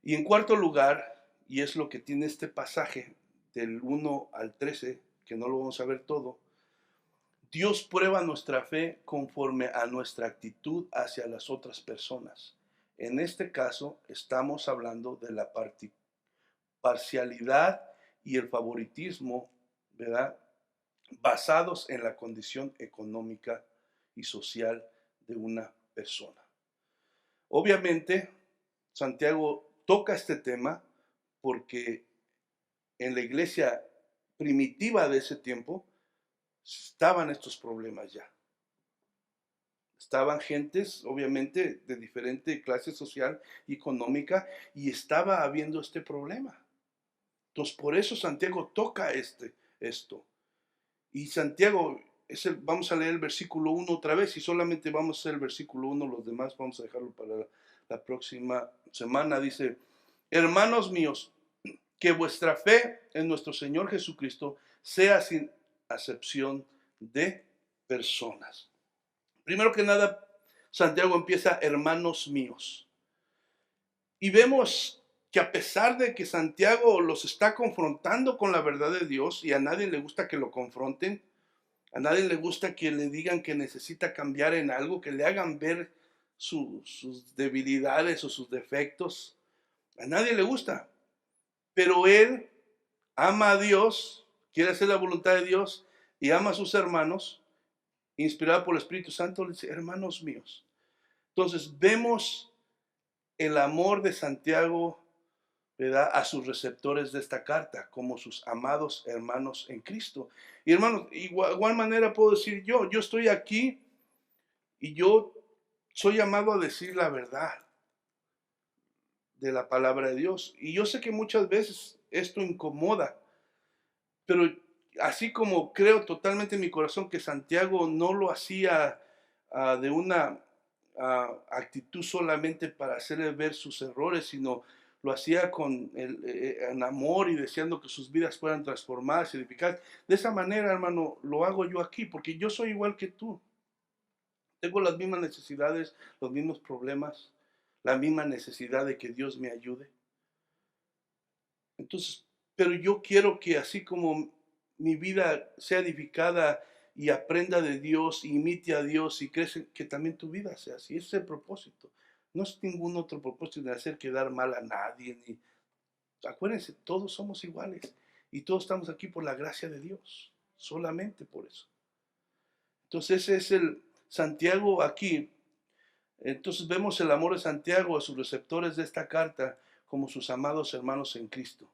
B: Y en cuarto lugar, y es lo que tiene este pasaje del 1 al 13, que no lo vamos a ver todo, Dios prueba nuestra fe conforme a nuestra actitud hacia las otras personas. En este caso, estamos hablando de la parcialidad y el favoritismo, ¿verdad? Basados en la condición económica y social de una persona. Obviamente, Santiago toca este tema porque en la iglesia primitiva de ese tiempo estaban estos problemas ya. Estaban gentes, obviamente, de diferente clase social y económica, y estaba habiendo este problema. Entonces, por eso Santiago toca esto. Y Santiago, vamos a leer el versículo 1 otra vez, y solamente vamos a hacer el versículo 1, los demás vamos a dejarlo para la próxima semana. Dice, hermanos míos, que vuestra fe en nuestro Señor Jesucristo sea sin acepción de personas. Primero que nada, Santiago empieza, hermanos míos. Y vemos que a pesar de que Santiago los está confrontando con la verdad de Dios, y a nadie le gusta que lo confronten, a nadie le gusta que le digan que necesita cambiar en algo, que le hagan ver sus debilidades o sus defectos. A nadie le gusta. Pero él ama a Dios, quiere hacer la voluntad de Dios y ama a sus hermanos, inspirado por el Espíritu Santo, le dice, hermanos míos. Entonces vemos el amor de Santiago, ¿verdad?, a sus receptores de esta carta, como sus amados hermanos en Cristo. Y hermanos, igual manera puedo decir yo estoy aquí y yo soy llamado a decir la verdad de la palabra de Dios. Y yo sé que muchas veces esto incomoda, pero así como creo totalmente en mi corazón que Santiago no lo hacía de una actitud solamente para hacerle ver sus errores, sino lo hacía con en amor y deseando que sus vidas fueran transformadas y edificadas. De esa manera, hermano, lo hago yo aquí, porque yo soy igual que tú. Tengo las mismas necesidades, los mismos problemas, la misma necesidad de que Dios me ayude. Entonces, pero yo quiero que así como mi vida sea edificada y aprenda de Dios, imite a Dios y crece, que también tu vida sea así. Ese es el propósito. No es ningún otro propósito de hacer quedar mal a nadie. Acuérdense, todos somos iguales y todos estamos aquí por la gracia de Dios, solamente por eso. Entonces ese es el Santiago aquí. Entonces vemos el amor de Santiago a sus receptores de esta carta como sus amados hermanos en Cristo.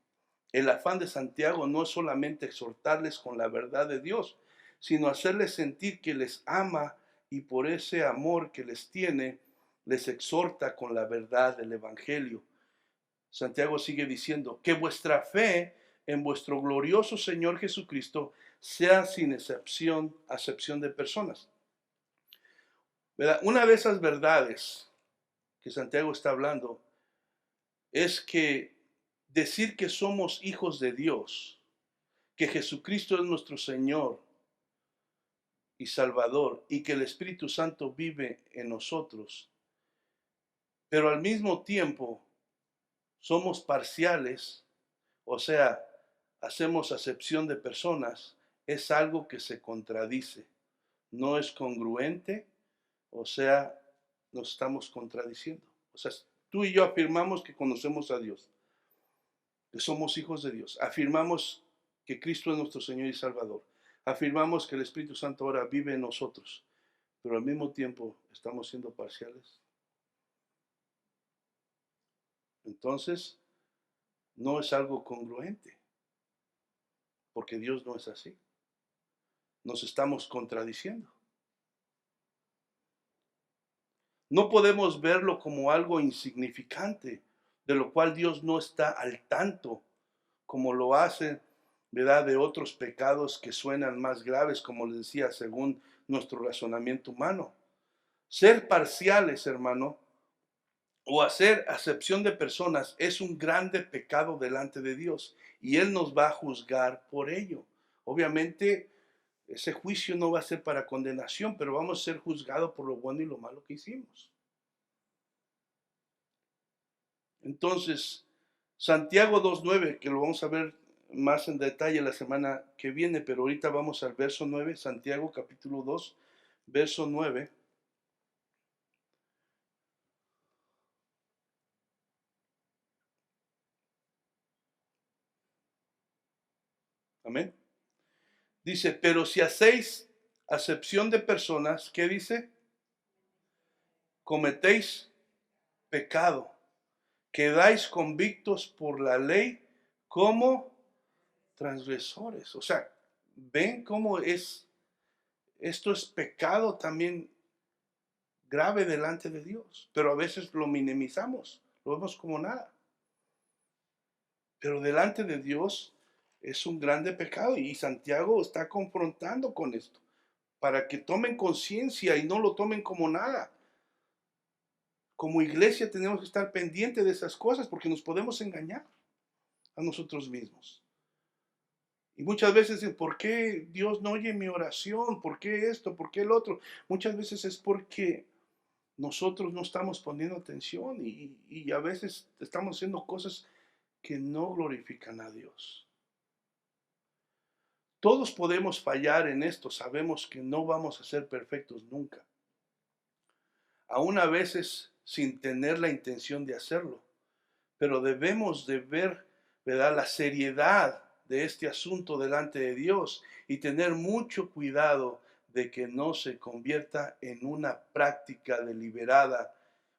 B: El afán de Santiago no es solamente exhortarles con la verdad de Dios, sino hacerles sentir que les ama y por ese amor que les tiene, les exhorta con la verdad del Evangelio. Santiago sigue diciendo, que vuestra fe en vuestro glorioso Señor Jesucristo sea sin acepción de personas. ¿Verdad? Una de esas verdades que Santiago está hablando es que decir que somos hijos de Dios, que Jesucristo es nuestro Señor y Salvador y que el Espíritu Santo vive en nosotros, pero al mismo tiempo somos parciales, o sea, hacemos acepción de personas, es algo que se contradice, no es congruente, o sea, nos estamos contradiciendo. O sea, tú y yo afirmamos que conocemos a Dios, que somos hijos de Dios. Afirmamos que Cristo es nuestro Señor y Salvador. Afirmamos que el Espíritu Santo ahora vive en nosotros, pero al mismo tiempo estamos siendo parciales. Entonces, no es algo congruente, porque Dios no es así. Nos estamos contradiciendo. No podemos verlo como algo insignificante, de lo cual Dios no está al tanto, como lo hace, ¿verdad?, de otros pecados que suenan más graves, como les decía, según nuestro razonamiento humano. Ser parciales, hermano, o hacer acepción de personas es un grande pecado delante de Dios y Él nos va a juzgar por ello. Obviamente, ese juicio no va a ser para condenación, pero vamos a ser juzgados por lo bueno y lo malo que hicimos. Entonces, Santiago 2:9, que lo vamos a ver más en detalle la semana que viene, pero ahorita vamos al verso 9, Santiago capítulo 2, verso 9. Amén. Dice, pero si hacéis acepción de personas, ¿qué dice? Cometéis pecado. Quedáis convictos por la ley como transgresores. O sea, ven cómo esto es pecado también grave delante de Dios, pero a veces lo minimizamos, lo vemos como nada. Pero delante de Dios es un grande pecado y Santiago está confrontando con esto para que tomen conciencia y no lo tomen como nada. Como iglesia tenemos que estar pendientes de esas cosas porque nos podemos engañar a nosotros mismos. Y muchas veces, ¿por qué Dios no oye mi oración? ¿Por qué esto? ¿Por qué el otro? Muchas veces es porque nosotros no estamos poniendo atención y a veces estamos haciendo cosas que no glorifican a Dios. Todos podemos fallar en esto, sabemos que no vamos a ser perfectos nunca. Aún a veces sin tener la intención de hacerlo, pero debemos de ver, ¿verdad?, la seriedad de este asunto delante de Dios y tener mucho cuidado de que no se convierta en una práctica deliberada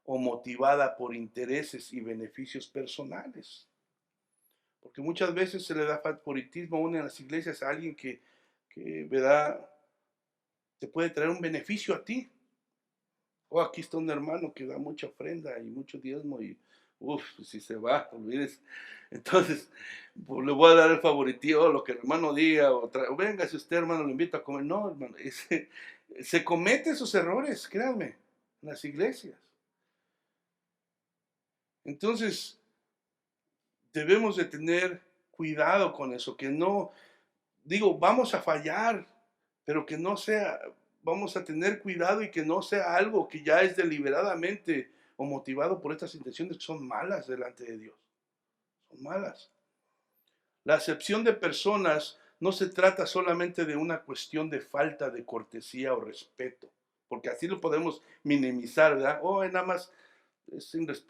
B: o motivada por intereses y beneficios personales. Porque muchas veces se le da favoritismo aún en las iglesias a alguien que ¿verdad?, te puede traer un beneficio a ti. Oh, aquí está un hermano que da mucha ofrenda y mucho diezmo y, si se va, olvides. Entonces, pues, le voy a dar el favoritismo, lo que el hermano diga, o venga, si usted, hermano, lo invita a comer. No, hermano, se cometen esos errores, créanme, en las iglesias. Entonces, debemos de tener cuidado con eso, que no, digo, vamos a fallar, pero que no sea, vamos a tener cuidado y que no sea algo que ya es deliberadamente o motivado por estas intenciones que son malas delante de Dios. Son malas. La acepción de personas no se trata solamente de una cuestión de falta de cortesía o respeto, porque así lo podemos minimizar, ¿verdad? Oh, nada más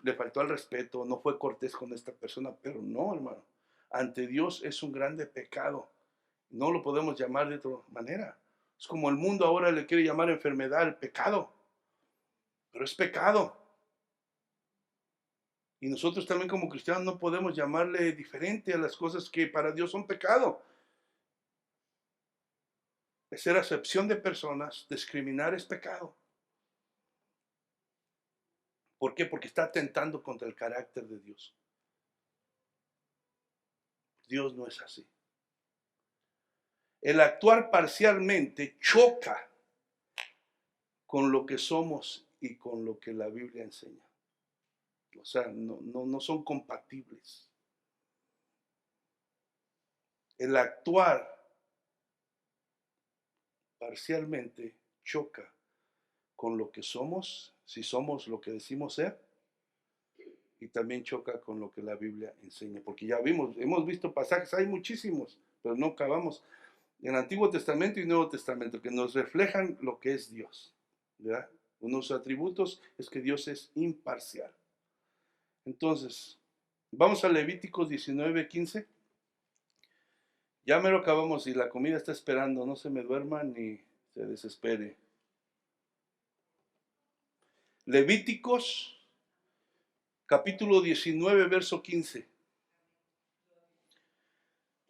B: le faltó al respeto, no fue cortés con esta persona, pero no, hermano. Ante Dios es un grande pecado. No lo podemos llamar de otra manera. Es como el mundo ahora le quiere llamar enfermedad el pecado, pero es pecado. Y nosotros también como cristianos no podemos llamarle diferente a las cosas que para Dios son pecado. Hacer acepción de personas, discriminar es pecado. ¿Por qué? Porque está atentando contra el carácter de Dios. Dios no es así. El actuar parcialmente choca con lo que somos y con lo que la Biblia enseña. O sea, no son compatibles. El actuar parcialmente choca con lo que somos, si somos lo que decimos ser, y también choca con lo que la Biblia enseña. Porque ya hemos visto pasajes, hay muchísimos, pero no acabamos, en Antiguo Testamento y Nuevo Testamento, que nos reflejan lo que es Dios, ¿verdad? Uno de sus atributos es que Dios es imparcial. Entonces, vamos a Levíticos 19:15. Ya me lo acabamos y la comida está esperando, no se me duerma ni se desespere. Levíticos capítulo 19, verso 15.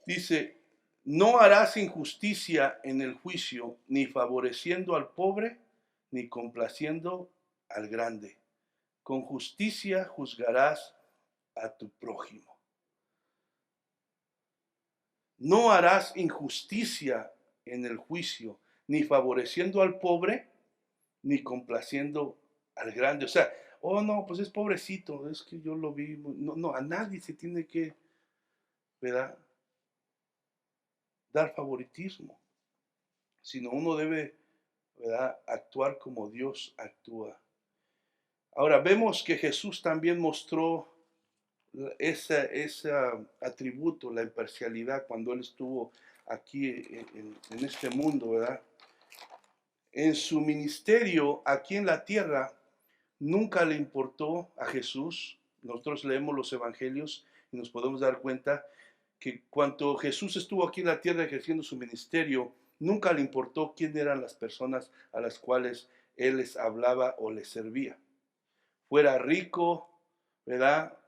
B: Dice, no harás injusticia en el juicio, ni favoreciendo al pobre, ni complaciendo al grande. Con justicia juzgarás a tu prójimo. No harás injusticia en el juicio, ni favoreciendo al pobre, ni complaciendo al grande. O sea, oh no, pues es pobrecito, es que yo lo vi. No, no, a nadie se tiene que, ¿verdad?, dar favoritismo, sino uno debe, ¿verdad?, actuar como Dios actúa. Ahora vemos que Jesús también mostró ese atributo, la imparcialidad, cuando Él estuvo aquí en este mundo, ¿verdad? En su ministerio aquí en la tierra, nunca le importó a Jesús. Nosotros leemos los evangelios y nos podemos dar cuenta que cuando Jesús estuvo aquí en la tierra ejerciendo su ministerio, nunca le importó quién eran las personas a las cuales Él les hablaba o les servía. Fuera rico, ¿verdad?,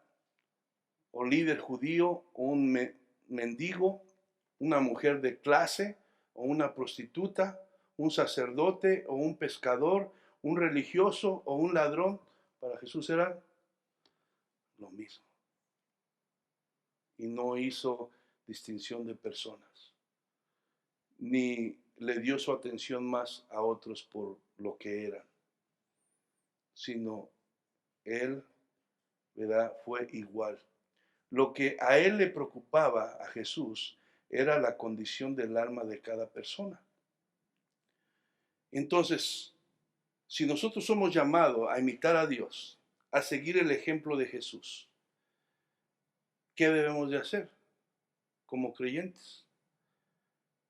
B: o líder judío, o un mendigo, una mujer de clase, o una prostituta, un sacerdote, o un pescador, un religioso, o un ladrón, para Jesús era lo mismo. Y no hizo distinción de personas, ni le dio su atención más a otros por lo que eran, sino Él, ¿verdad?, fue igual. Lo que a Él le preocupaba, a Jesús, era la condición del alma de cada persona. Entonces, si nosotros somos llamados a imitar a Dios, a seguir el ejemplo de Jesús, ¿qué debemos de hacer como creyentes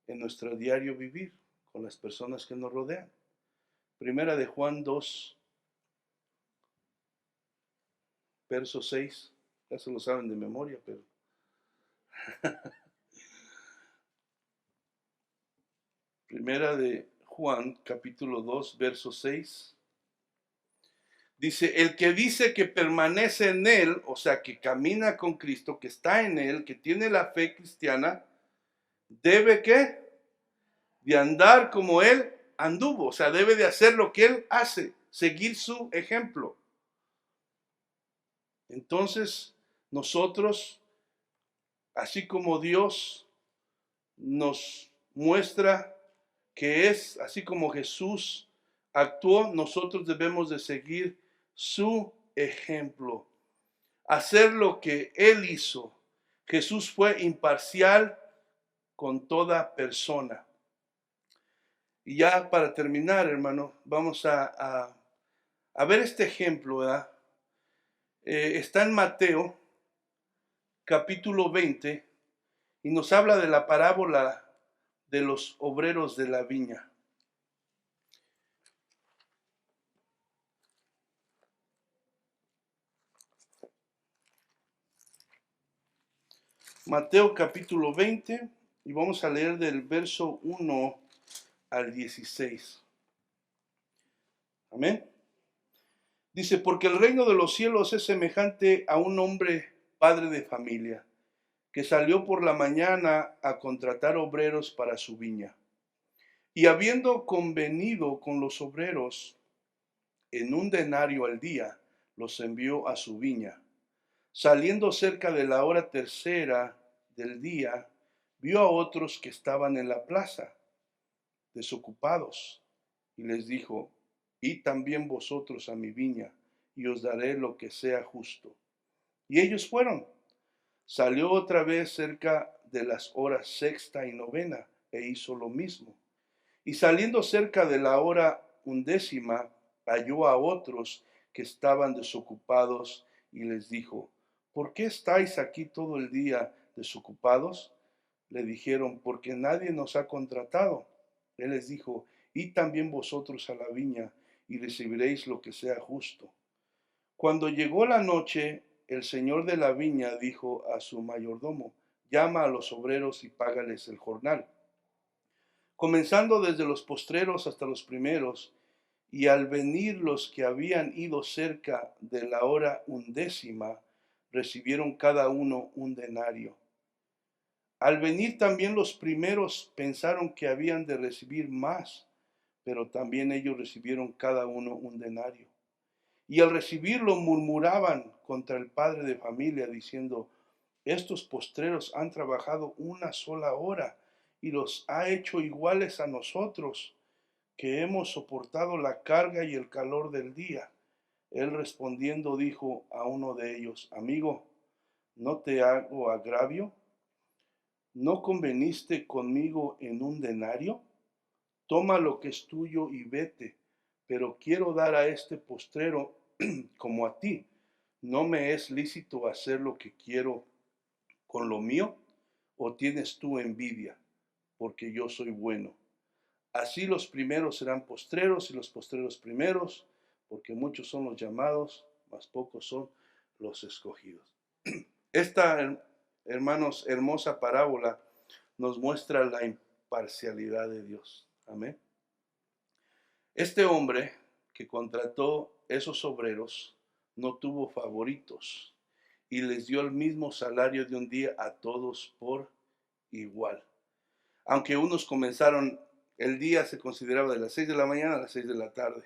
B: en nuestro diario vivir con las personas que nos rodean? Primera de Juan 2, verso 6, ya se lo saben de memoria, pero Primera de Juan, capítulo 2, verso 6. Dice, el que dice que permanece en Él, o sea, que camina con Cristo, que está en Él, que tiene la fe cristiana, debe, ¿qué?, de andar como Él anduvo. O sea, debe de hacer lo que Él hace, seguir su ejemplo. Entonces, nosotros, así como Dios nos muestra que es, así como Jesús actuó, nosotros debemos de seguir su ejemplo, hacer lo que Él hizo. Jesús fue imparcial con toda persona. Y ya para terminar, hermano, vamos a ver este ejemplo, ¿verdad? Está en Mateo, capítulo 20, y nos habla de la parábola de los obreros de la viña. Mateo capítulo 20, y vamos a leer del verso 1 al 16. Amén. Dice, porque el reino de los cielos es semejante a un hombre padre de familia, que salió por la mañana a contratar obreros para su viña. Y habiendo convenido con los obreros en 1 denario al día, los envió a su viña. Saliendo cerca de la hora tercera del día, vio a otros que estaban en la plaza, desocupados, y les dijo, id también vosotros a mi viña, y os daré lo que sea justo. Y ellos fueron. Salió otra vez cerca de las horas sexta y novena, e hizo lo mismo. Y saliendo cerca de la hora 11, halló a otros que estaban desocupados, y les dijo, ¿por qué estáis aquí todo el día desocupados? Le dijeron, porque nadie nos ha contratado. Él les dijo, id también vosotros a la viña, y recibiréis lo que sea justo. Cuando llegó la noche, el señor de la viña dijo a su mayordomo, llama a los obreros y págales el jornal, comenzando desde los postreros hasta los primeros. Y al venir los que habían ido cerca de la hora 11, recibieron cada uno 1 denario. Al venir también los primeros pensaron que habían de recibir más, pero también ellos recibieron cada uno 1 denario. Y al recibirlo murmuraban contra el padre de familia, diciendo, estos postreros han trabajado una sola hora y los ha hecho iguales a nosotros, que hemos soportado la carga y el calor del día. Él respondiendo dijo a uno de ellos, amigo, ¿no te hago agravio? ¿No conveniste conmigo en un denario? Toma lo que es tuyo y vete, pero quiero dar a este postrero como a ti. ¿No me es lícito hacer lo que quiero con lo mío? ¿O tienes tú envidia, porque yo soy bueno? Así los primeros serán postreros y los postreros primeros, porque muchos son los llamados, mas pocos son los escogidos. Esta, hermanos, hermosa parábola nos muestra la imparcialidad de Dios. Amén. Este hombre que contrató esos obreros no tuvo favoritos y les dio el mismo salario de un día a todos por igual. Aunque unos comenzaron, el día se consideraba de las 6 de la mañana a las 6 de la tarde,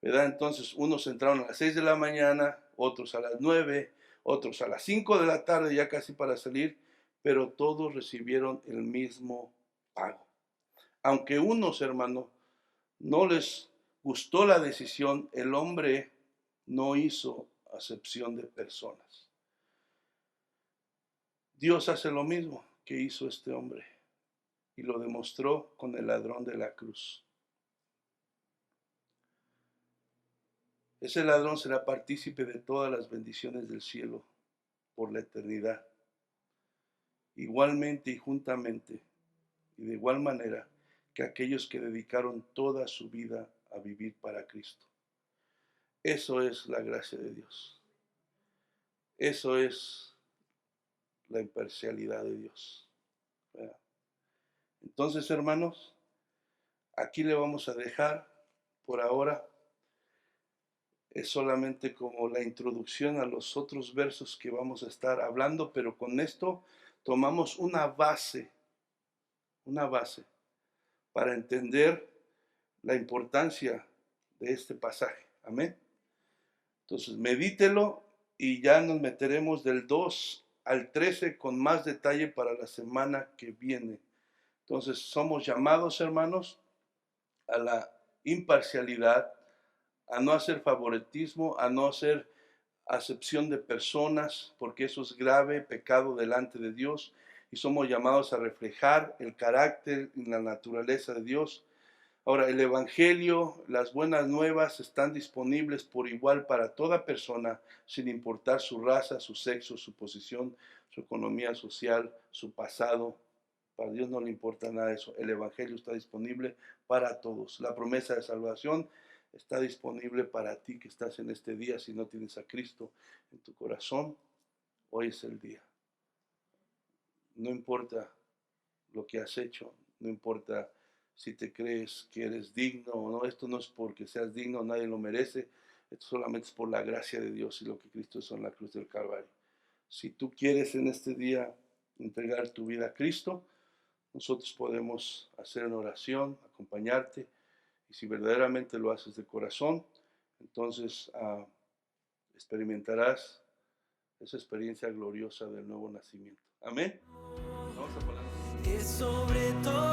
B: ¿verdad? Entonces unos entraron a las 6 de la mañana, otros a las 9, otros a las 5 de la tarde, ya casi para salir, pero todos recibieron el mismo pago. Aunque unos, hermanos, no les gustó la decisión, el hombre no hizo acepción de personas. Dios hace lo mismo que hizo este hombre y lo demostró con el ladrón de la cruz. Ese ladrón será partícipe de todas las bendiciones del cielo por la eternidad. Igualmente y juntamente y de igual manera que aquellos que dedicaron toda su vida a vivir para Cristo. Eso es la gracia de Dios. Eso es la imparcialidad de Dios. ¿Verdad? Entonces, hermanos, aquí le vamos a dejar por ahora. Es solamente como la introducción a los otros versos que vamos a estar hablando, pero con esto tomamos una base para entender la importancia de este pasaje. Amén. Entonces, medítelo y ya nos meteremos del 2 al 13 con más detalle para la semana que viene. Entonces, somos llamados, hermanos, a la imparcialidad, a no hacer favoritismo, a no hacer acepción de personas, porque eso es grave pecado delante de Dios, y somos llamados a reflejar el carácter y la naturaleza de Dios. Ahora, el Evangelio, las buenas nuevas están disponibles por igual para toda persona, sin importar su raza, su sexo, su posición, su economía social, su pasado. Para Dios no le importa nada de eso. El Evangelio está disponible para todos. La promesa de salvación está disponible para ti que estás en este día. Si no tienes a Cristo en tu corazón, hoy es el día. No importa lo que has hecho, no importa si te crees que eres digno o no. Esto no es porque seas digno, nadie lo merece. Esto solamente es por la gracia de Dios y lo que Cristo hizo en la cruz del Calvario. Si tú quieres en este día entregar tu vida a Cristo, nosotros podemos hacer una oración, acompañarte. Y si verdaderamente lo haces de corazón, entonces experimentarás esa experiencia gloriosa del nuevo nacimiento. Amén. Vamos a poner.
A: Y sobre todo